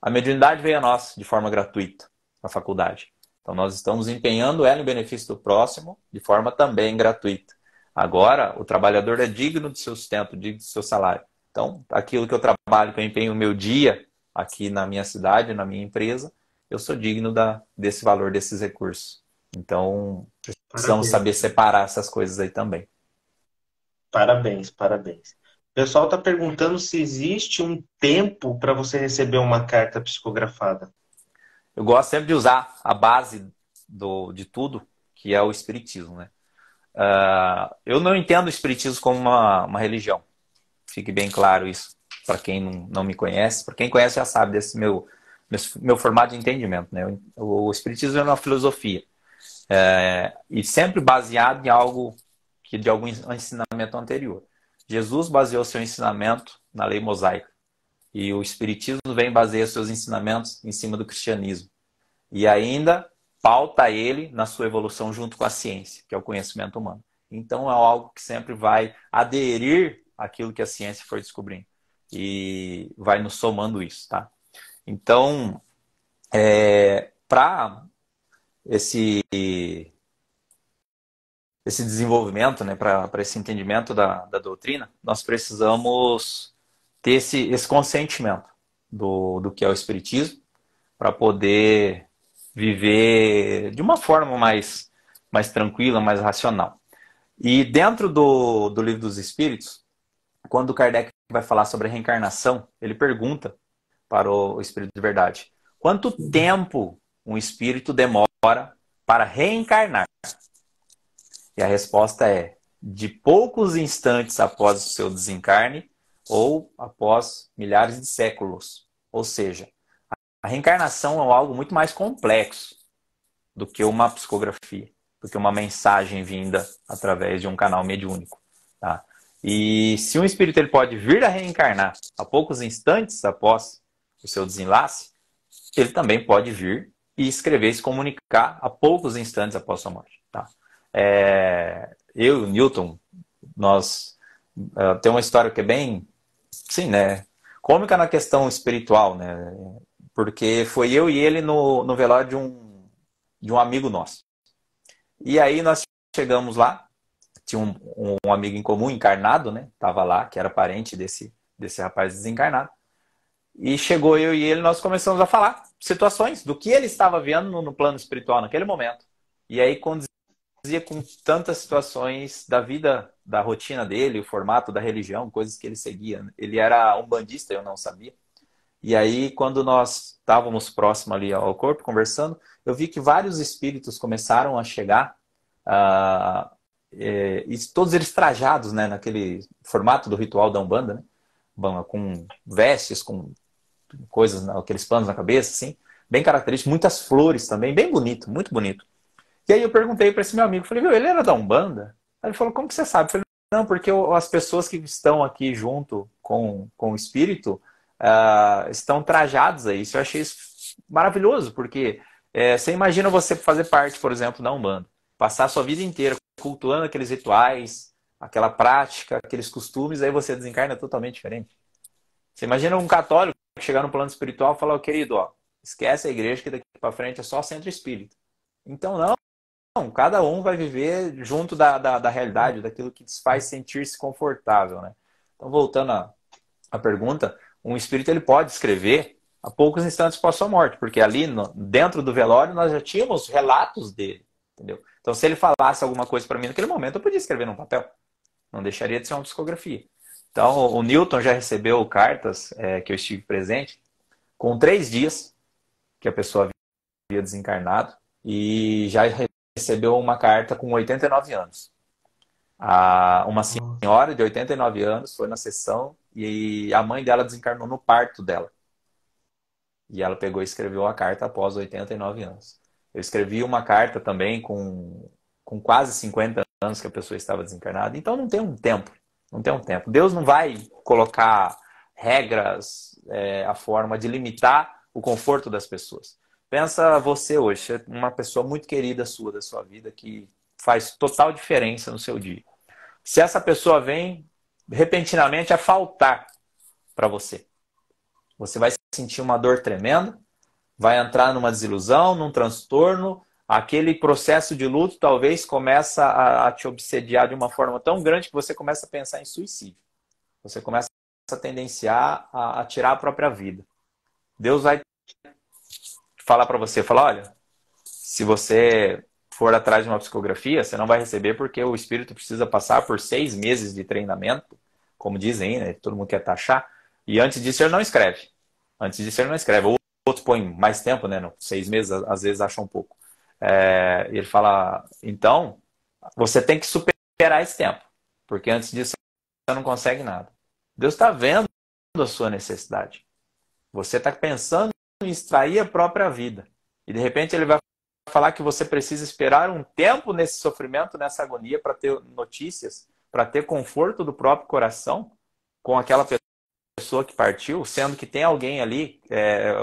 a mediunidade veio a nós de forma gratuita na faculdade. Então nós estamos empenhando ela em benefício do próximo de forma também gratuita. Agora, o trabalhador é digno do seu sustento, digno do seu salário. Então, aquilo que eu trabalho, que eu empenho o meu dia aqui na minha cidade, na minha empresa, eu sou digno desse valor, desses recursos. Então, precisamos Parabéns. saber separar essas coisas aí também. Parabéns, parabéns. O pessoal está perguntando se existe um tempo para você receber uma carta psicografada. Eu gosto sempre de usar a base de tudo, que é o Espiritismo, né? Eu não entendo o Espiritismo como uma religião. Fique bem claro isso para quem não me conhece. Para quem conhece já sabe desse meu formato de entendimento, né? O Espiritismo é uma filosofia. E sempre baseado em algo de algum ensinamento anterior. Jesus baseou seu ensinamento na lei mosaica. E o Espiritismo vem basear seus ensinamentos em cima do cristianismo. E ainda pauta ele na sua evolução junto com a ciência, que é o conhecimento humano. Então é algo que sempre vai aderir àquilo que a ciência foi descobrindo. E vai nos somando isso, tá? Então, para esse desenvolvimento, né, para esse entendimento da doutrina, nós precisamos ter esse consentimento do que é o Espiritismo, para poder viver de uma forma mais tranquila, mais racional. E dentro do Livro dos Espíritos, quando Kardec vai falar sobre a reencarnação, ele pergunta para o Espírito de Verdade: quanto tempo um espírito demora para reencarnar? E a resposta é: de poucos instantes após o seu desencarne ou após milhares de séculos. Ou seja, a reencarnação é algo muito mais complexo do que uma psicografia, do que uma mensagem vinda através de um canal mediúnico. Tá? E se um espírito ele pode vir a reencarnar a poucos instantes após o seu desenlace, ele também pode vir e escrever e se comunicar a poucos instantes após sua morte. Tá? Eu e o Newton, nós temos uma história que é bem, sim, né, cômica na questão espiritual, né? Porque foi eu e ele no velório de um amigo nosso. E aí nós chegamos lá, tinha um amigo em comum, encarnado, né? Tava lá, que era parente desse rapaz desencarnado. E chegou eu e ele, nós começamos a falar situações do que ele estava vendo no plano espiritual naquele momento. E aí condizia com tantas situações da vida, da rotina dele, o formato da religião, coisas que ele seguia. Ele era umbandista, eu não sabia. E aí, quando nós estávamos próximos ali ao corpo, conversando, eu vi que vários espíritos começaram a chegar, e todos eles trajados, né, naquele formato do ritual da Umbanda, né, com vestes, com coisas, aqueles panos na cabeça, assim, bem característico, muitas flores também, bem bonito, muito bonito. E aí eu perguntei para esse meu amigo, falei, viu, ele era da Umbanda? Aí ele falou, como que você sabe? Eu falei, não, porque as pessoas que estão aqui junto com o espírito estão trajados aí. Isso eu achei maravilhoso, porque você imagina você fazer parte, por exemplo, da Umbanda, passar a sua vida inteira cultuando aqueles rituais, aquela prática, aqueles costumes, aí você desencarna totalmente diferente. Você imagina um católico chegar no plano espiritual e falar, oh, querido, ó, esquece a igreja que daqui para frente é só centro espírita. Então não, cada um vai viver junto da realidade, daquilo que te faz sentir-se confortável, né? Então, voltando à pergunta, um espírito ele pode escrever a poucos instantes após sua morte, porque ali dentro do velório nós já tínhamos relatos dele, entendeu? Então, se ele falasse alguma coisa para mim naquele momento, eu podia escrever num papel. Não deixaria de ser uma psicografia. Então, o Newton já recebeu cartas que eu estive presente com 3 dias que a pessoa havia desencarnado e já recebeu uma carta com 89 anos. Uma senhora de 89 anos foi na sessão e a mãe dela desencarnou no parto dela. E ela pegou e escreveu a carta após 89 anos. Eu escrevi uma carta também com quase 50 anos que a pessoa estava desencarnada. Então não tem um tempo. Não tem um tempo. Deus não vai colocar regras, a forma de limitar o conforto das pessoas. Pensa você hoje, uma pessoa muito querida sua, da sua vida, que faz total diferença no seu dia. Se essa pessoa vem repentinamente a faltar para você, você vai sentir uma dor tremenda, vai entrar numa desilusão, num transtorno, aquele processo de luto talvez começa a te obsediar de uma forma tão grande que você começa a pensar em suicídio. Você começa a tendenciar a tirar a própria vida. Deus vai falar para você, falar, olha, se você for atrás de uma psicografia, você não vai receber porque o espírito precisa passar por 6 meses de treinamento, como dizem, né? Todo mundo quer taxar, e antes disso ele não escreve. Antes disso ele não escreve. Outros põem mais tempo, né? 6 meses, às vezes acham um pouco. Ele fala, então, você tem que superar esse tempo, porque antes disso você não consegue nada. Deus está vendo a sua necessidade. Você está pensando em extrair a própria vida. E de repente ele vai falar que você precisa esperar um tempo nesse sofrimento, nessa agonia, para ter notícias, para ter conforto do próprio coração com aquela pessoa que partiu, sendo que tem alguém ali,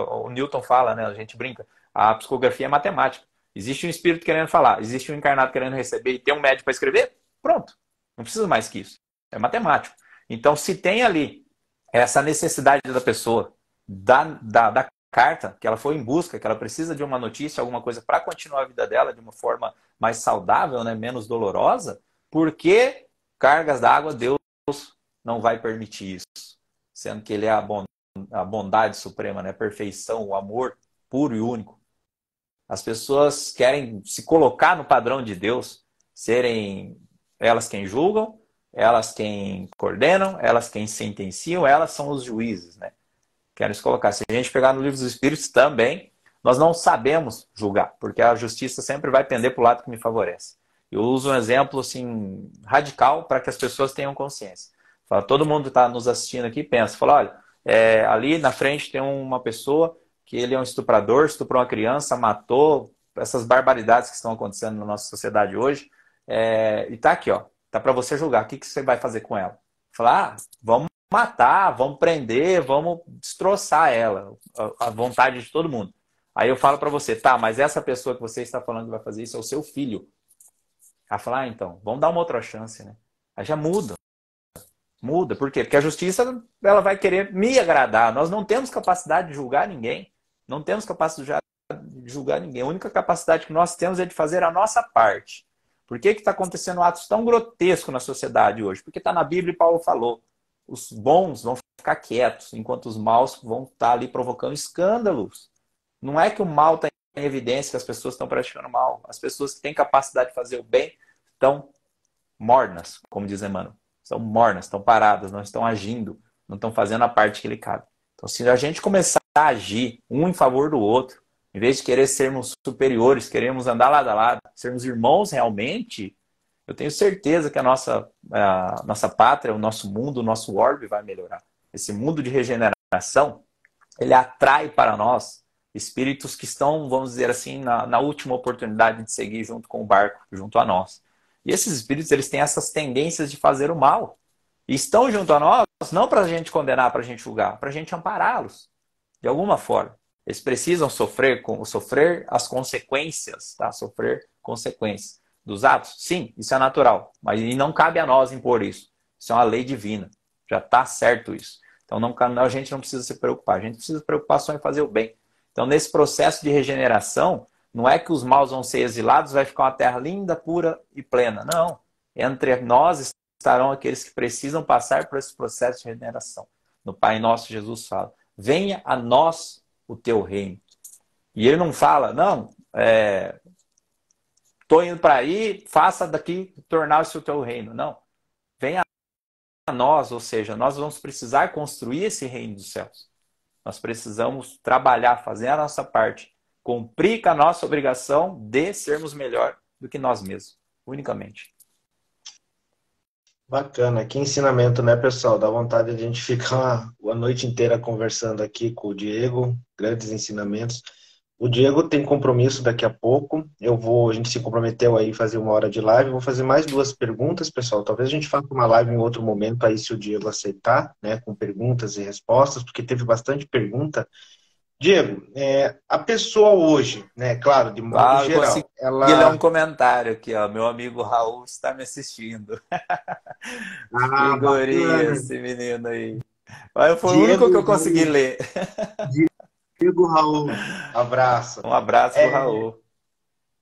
o Newton fala, né, a gente brinca, a psicografia é matemática. Existe um espírito querendo falar, existe um encarnado querendo receber e tem um médico para escrever, pronto. Não precisa mais que isso. É matemático. Então, se tem ali essa necessidade da pessoa, da carta, que ela foi em busca, que ela precisa de uma notícia, alguma coisa para continuar a vida dela de uma forma mais saudável, né, menos dolorosa, porque cargas d'água Deus não vai permitir isso, sendo que ele é a bondade suprema, né, a perfeição, o amor puro e único. As pessoas querem se colocar no padrão de Deus, serem elas quem julgam, elas quem coordenam, elas quem sentenciam, elas são os juízes, né? Quero se colocar. Se a gente pegar no livro dos Espíritos também, nós não sabemos julgar, porque a justiça sempre vai pender para o lado que me favorece. Eu uso um exemplo assim, radical para que as pessoas tenham consciência. Fala, todo mundo está nos assistindo aqui e pensa, fala, olha, ali na frente tem uma pessoa que ele é um estuprador, estuprou uma criança, matou, essas barbaridades que estão acontecendo na nossa sociedade hoje, e está aqui, ó, tá para você julgar. O que você vai fazer com ela? Falar, vamos matar, vamos prender, vamos destroçar ela, a vontade de todo mundo. Aí eu falo para você, tá, mas essa pessoa que você está falando que vai fazer isso é o seu filho. Ela fala, então, vamos dar uma outra chance, né? Aí já muda. Muda, por quê? Porque a justiça ela vai querer me agradar. Nós não temos capacidade de julgar ninguém. Não temos capacidade de julgar ninguém. A única capacidade que nós temos é de fazer a nossa parte. Por que está acontecendo atos tão grotescos na sociedade hoje? Porque está na Bíblia e Paulo falou. Os bons vão ficar quietos, enquanto os maus vão estar ali provocando escândalos. Não é que o mal está em evidência, que as pessoas estão praticando mal. As pessoas que têm capacidade de fazer o bem estão mornas, como diz Emmanuel. Estão mornas, estão paradas, não estão agindo, não estão fazendo a parte que lhe cabe. Então, se a gente começar a agir um em favor do outro, em vez de querer sermos superiores, queremos andar lado a lado, sermos irmãos realmente, eu tenho certeza que a nossa pátria, o nosso mundo, o nosso orbe vai melhorar. esse mundo de regeneração, ele atrai para nós espíritos que estão, vamos dizer assim, na última oportunidade de seguir junto com o barco, junto a nós. E esses espíritos, eles têm essas tendências de fazer o mal. E estão junto a nós, não para a gente condenar, para a gente julgar, para a gente ampará-los, de alguma forma. Eles precisam sofrer as consequências, tá? Sofrer consequências dos atos. Sim, isso é natural, mas não cabe a nós impor isso. Isso é uma lei divina. Já está certo isso. Então a gente não precisa se preocupar. A gente precisa se preocupar só em fazer o bem. Então, nesse processo de regeneração, não é que os maus vão ser exilados, vai ficar uma terra linda, pura e plena. Não. Entre nós estarão aqueles que precisam passar por esse processo de regeneração. No Pai Nosso, Jesus fala: venha a nós o teu reino. E ele não fala, não, estou indo para aí, faça daqui tornar-se o teu reino. Não. Venha a nós, ou seja, nós vamos precisar construir esse reino dos céus. Nós precisamos trabalhar, fazer a nossa parte, cumprir com a nossa obrigação de sermos melhor do que nós mesmos, unicamente. Bacana, que ensinamento, né, pessoal? Dá vontade de a gente ficar a noite inteira conversando aqui com o Diego, grandes ensinamentos. O Diego tem compromisso daqui a pouco. A gente se comprometeu aí a fazer 1 hora de live. Vou fazer mais 2 perguntas, pessoal. Talvez a gente faça uma live em outro momento aí, se o Diego aceitar, né, com perguntas e respostas, porque teve bastante pergunta. Diego, a pessoa hoje, né, claro, de modo Eu consegui geral, ler um ela... comentário aqui, ó. Meu amigo Raul está me assistindo. Ah, Figurinha bacana. esse menino aí. Mas foi o único que Diego eu consegui Raul. ler. Diego Raul, abraço. Um abraço pro É, Raul.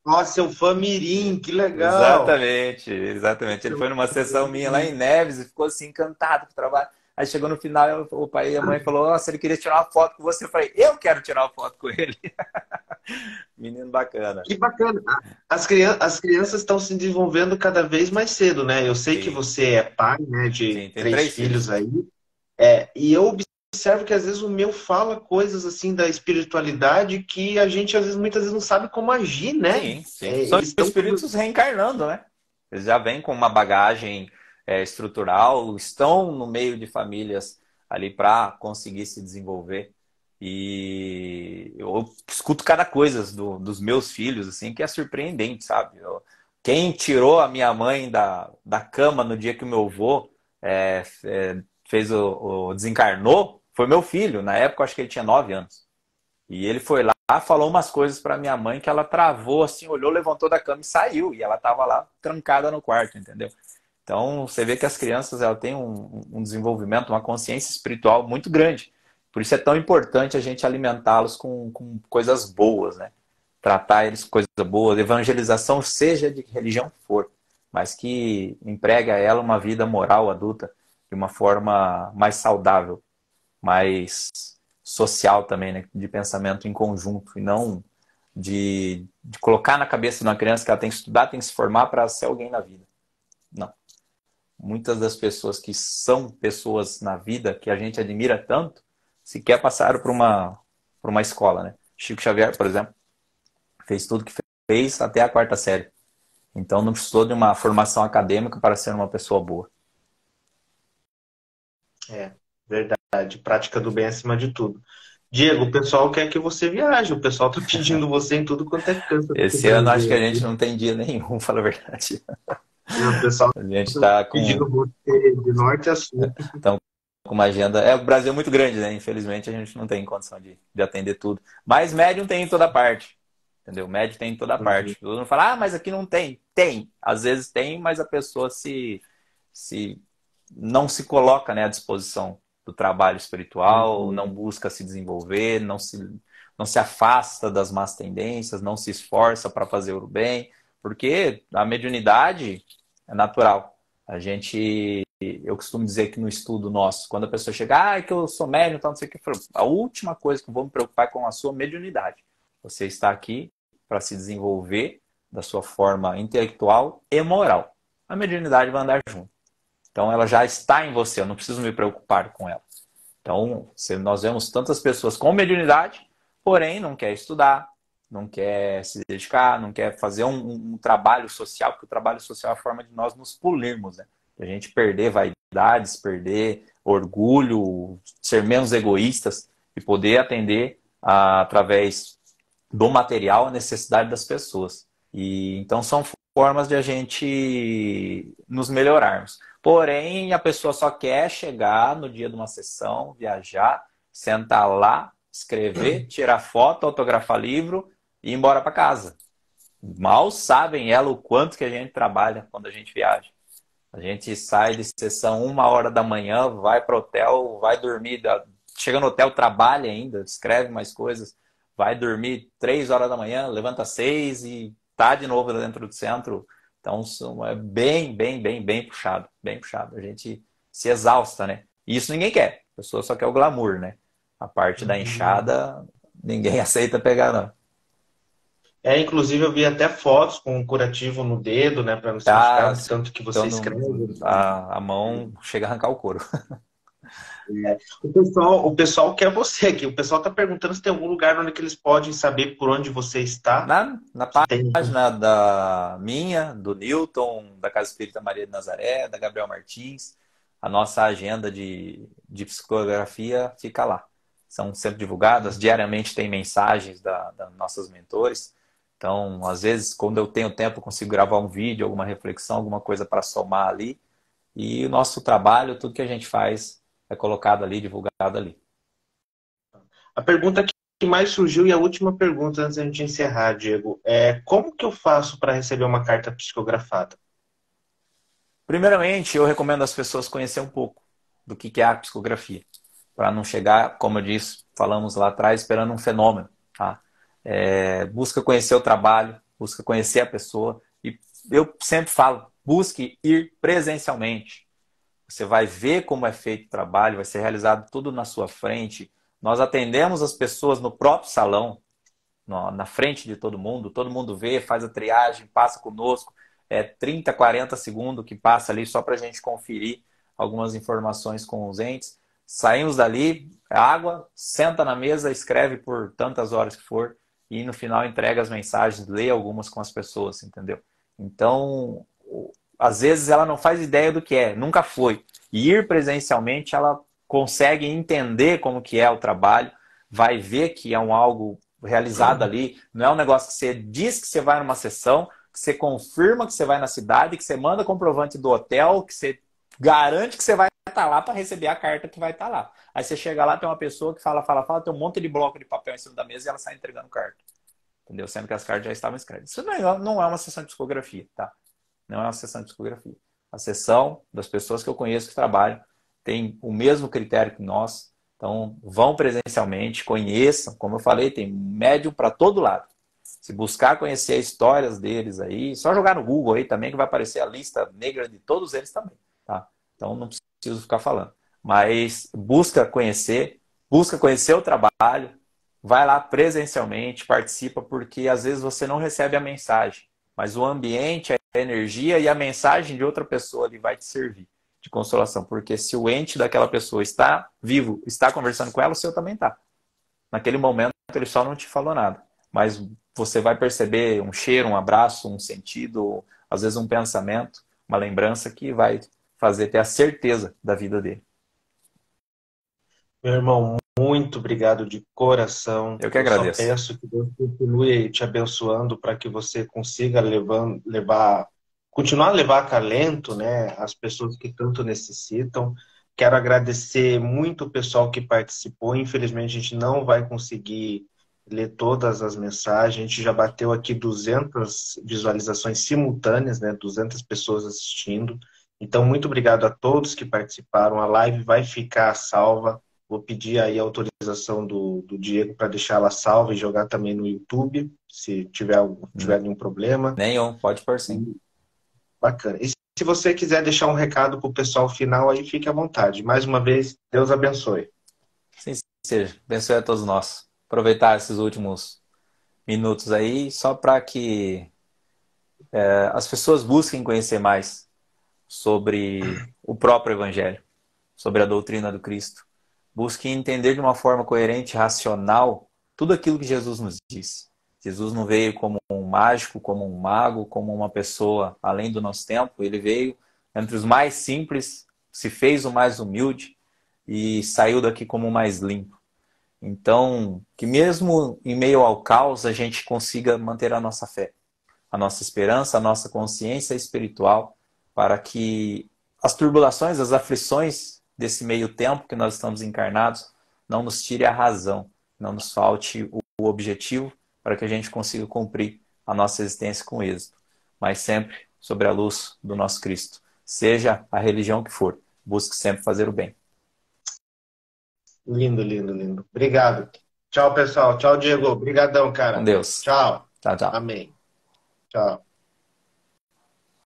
nossa, seu fã mirim, que legal. Exatamente, exatamente. Ele Seu foi numa fã sessão minha lá em mirim. Neves e ficou assim encantado com o trabalho. Aí chegou no final, o pai e a mãe falou: nossa, ele queria tirar uma foto com você. Eu falei: eu quero tirar uma foto com ele. Menino bacana. Que bacana. As crianças estão se desenvolvendo cada vez mais cedo, né? Eu sei que Sim, você é pai, né, de sim, tem 3 3 filhos filhos. aí. E eu observo que às vezes o meu fala coisas assim da espiritualidade que a gente muitas vezes não sabe como agir, né? Sim, sim. São Eles estão... espíritos reencarnando, né? Eles já vêm com uma bagagem estrutural, estão no meio de famílias ali para conseguir se desenvolver. E eu escuto cada coisa dos meus filhos, assim, que é surpreendente, sabe? Quem tirou a minha mãe da cama no dia que o meu avô fez desencarnou foi meu filho. Na época, eu acho que ele tinha 9 anos. E ele foi lá, falou umas coisas para minha mãe que ela travou, assim, olhou, levantou da cama e saiu. E ela estava lá trancada no quarto, entendeu? Então, você vê que as crianças elas têm um desenvolvimento, uma consciência espiritual muito grande. Por isso é tão importante a gente alimentá-los com coisas boas, né? Tratar eles com coisas boas, evangelização, seja de que religião for, mas que empregue a ela uma vida moral adulta de uma forma mais saudável, mais social também, né? De pensamento em conjunto, e não de colocar na cabeça de uma criança que ela tem que estudar, tem que se formar para ser alguém na vida. Não. Muitas das pessoas que são pessoas na vida, que a gente admira tanto, sequer passaram por uma escola, né? Chico Xavier, por exemplo, fez tudo que fez até a 4ª série. Então não precisou de uma formação acadêmica para ser uma pessoa boa. Verdade. Prática do bem acima de tudo. Diego, o pessoal quer que você viaje. O pessoal tá pedindo você em tudo quanto é canto do Esse ano acho que a Brasil. gente não tem dia nenhum, fala a verdade. O pessoal A gente tá está pedindo você de norte a sul. com uma agenda. O Brasil é muito grande, né? Infelizmente a gente não tem condição de atender tudo. Mas médium tem em toda parte. Entendeu? Médium tem em toda Uhum. parte. Todo mundo fala, mas aqui não tem. Tem. Às vezes tem, mas a pessoa se não se coloca, né, à disposição do trabalho espiritual, não Uhum. busca se desenvolver, não se afasta das más tendências, não se esforça para fazer o bem, porque a mediunidade é natural. Eu costumo dizer que no estudo nosso, quando a pessoa chega, que eu sou médium, então não sei o que, a última coisa que eu vou me preocupar é com a sua mediunidade. Você está aqui para se desenvolver da sua forma intelectual e moral. A mediunidade vai andar junto. Então ela já está em você, eu não preciso me preocupar com ela. Então, nós vemos tantas pessoas com mediunidade, porém não quer estudar, não quer se dedicar, não quer fazer um trabalho social, porque o trabalho social é a forma de nós nos polirmos, né? A gente perder vaidades, perder orgulho, ser menos egoístas e poder atender através do material a necessidade das pessoas. E então são formas de a gente nos melhorarmos. Porém, a pessoa só quer chegar no dia de uma sessão, viajar, sentar lá, escrever, tirar foto, autografar livro e ir embora para casa. Mal sabem ela o quanto que a gente trabalha quando a gente viaja. A gente sai de sessão 1 hora da manhã, vai para o hotel, vai dormir, chega no hotel, trabalha ainda, escreve mais coisas, vai dormir 3 horas da manhã, levanta às 6 e tá de novo dentro do centro. Então é bem puxado, bem puxado. A gente se exausta, né? E isso ninguém quer. A pessoa só quer o glamour, né? A parte da inchada, ninguém aceita pegar, não. Inclusive eu vi até fotos com um curativo no dedo, né, para não se Ah, machucar, tanto que você então escreve. a mão chega a arrancar o couro. O pessoal quer você aqui. O pessoal está perguntando se tem algum lugar onde que eles podem saber por onde você está. Na Se tem. página da minha, do Newton, da Casa Espírita Maria de Nazaré, da Gabriel Martins, a nossa agenda de psicografia fica lá. São sempre divulgadas, diariamente tem mensagens das nossas mentores. Então, às vezes, quando eu tenho tempo, eu consigo gravar um vídeo, alguma reflexão, alguma coisa para somar ali. E o nosso trabalho, tudo que a gente faz, é colocado ali, divulgado ali. A pergunta que mais surgiu e a última pergunta antes da gente encerrar, Diego, é como que eu faço para receber uma carta psicografada? Primeiramente, eu recomendo às pessoas conhecer um pouco do que é a psicografia, para não chegar, como eu disse, falamos lá atrás, esperando um fenômeno. Tá? Busca conhecer o trabalho, busca conhecer a pessoa e eu sempre falo, busque ir presencialmente. Você vai ver como é feito o trabalho, vai ser realizado tudo na sua frente. Nós atendemos as pessoas no próprio salão, na frente de todo mundo vê, faz a triagem, passa conosco. 30, 40 segundos que passa ali só para a gente conferir algumas informações com os entes. Saímos dali, água, senta na mesa, escreve por tantas horas que for e no final entrega as mensagens, lê algumas com as pessoas, entendeu? Então, às vezes ela não faz ideia do que é, nunca foi. E ir presencialmente, ela consegue entender como que é o trabalho, vai ver que é algo realizado ali, não é um negócio que você diz que você vai numa sessão, que você confirma que você vai na cidade, que você manda comprovante do hotel, que você garante que você vai estar lá para receber a carta que vai estar lá. Aí você chega lá, tem uma pessoa que fala, tem um monte de bloco de papel em cima da mesa e ela sai entregando carta. Entendeu? Sendo que as cartas já estavam escritas. Isso não é uma sessão de psicografia, tá? Não é uma sessão de psicografia. A sessão das pessoas que eu conheço que trabalham tem o mesmo critério que nós. Então, vão presencialmente, conheçam. Como eu falei, tem médium para todo lado. Se buscar conhecer as histórias deles aí, só jogar no Google aí também que vai aparecer a lista negra de todos eles também, tá? Então, não preciso ficar falando. Mas busca conhecer o trabalho, vai lá presencialmente, participa, porque às vezes você não recebe a mensagem, mas o ambiente, a energia e a mensagem de outra pessoa ali vai te servir de consolação, porque se o ente daquela pessoa está vivo, está conversando com ela, o seu também está. Naquele momento ele só não te falou nada, mas você vai perceber um cheiro, um abraço, um sentido, às vezes um pensamento, uma lembrança que vai fazer ter a certeza da vida dele. Meu irmão, muito obrigado de coração. Eu que Eu só agradeço. peço que Deus continue te abençoando para que você consiga continuar a levar acalento, né, às pessoas que tanto necessitam. Quero agradecer muito o pessoal que participou. Infelizmente, a gente não vai conseguir ler todas as mensagens. A gente já bateu aqui 200 visualizações simultâneas, né, 200 pessoas assistindo. Então, muito obrigado a todos que participaram. A live vai ficar salva. Vou pedir aí a autorização do Diego para deixar ela salva e jogar também no YouTube, se tiver nenhum problema. Nenhum, pode pôr sim. Bacana. E se você quiser deixar um recado para o pessoal final aí, fique à vontade. Mais uma vez, Deus abençoe. Sim, seja. Abençoe a todos nós. Aproveitar esses últimos minutos aí só para que as pessoas busquem conhecer mais sobre o próprio Evangelho, sobre a doutrina do Cristo. Busquem entender de uma forma coerente, racional, tudo aquilo que Jesus nos disse. Jesus não veio como um mágico, como um mago, como uma pessoa além do nosso tempo. Ele veio entre os mais simples, se fez o mais humilde e saiu daqui como o mais limpo. Então, que mesmo em meio ao caos, a gente consiga manter a nossa fé, a nossa esperança, a nossa consciência espiritual, para que as turbulações, as aflições desse meio tempo que nós estamos encarnados, não nos tire a razão, não nos falte o objetivo, para que a gente consiga cumprir a nossa existência com êxito. Mas sempre sobre a luz do nosso Cristo. Seja a religião que for, busque sempre fazer o bem. Lindo, lindo, lindo. Obrigado. Tchau, pessoal. Tchau, Diego. Obrigadão, Com cara. Deus. Tchau. Tchau, tchau. Amém. Tchau.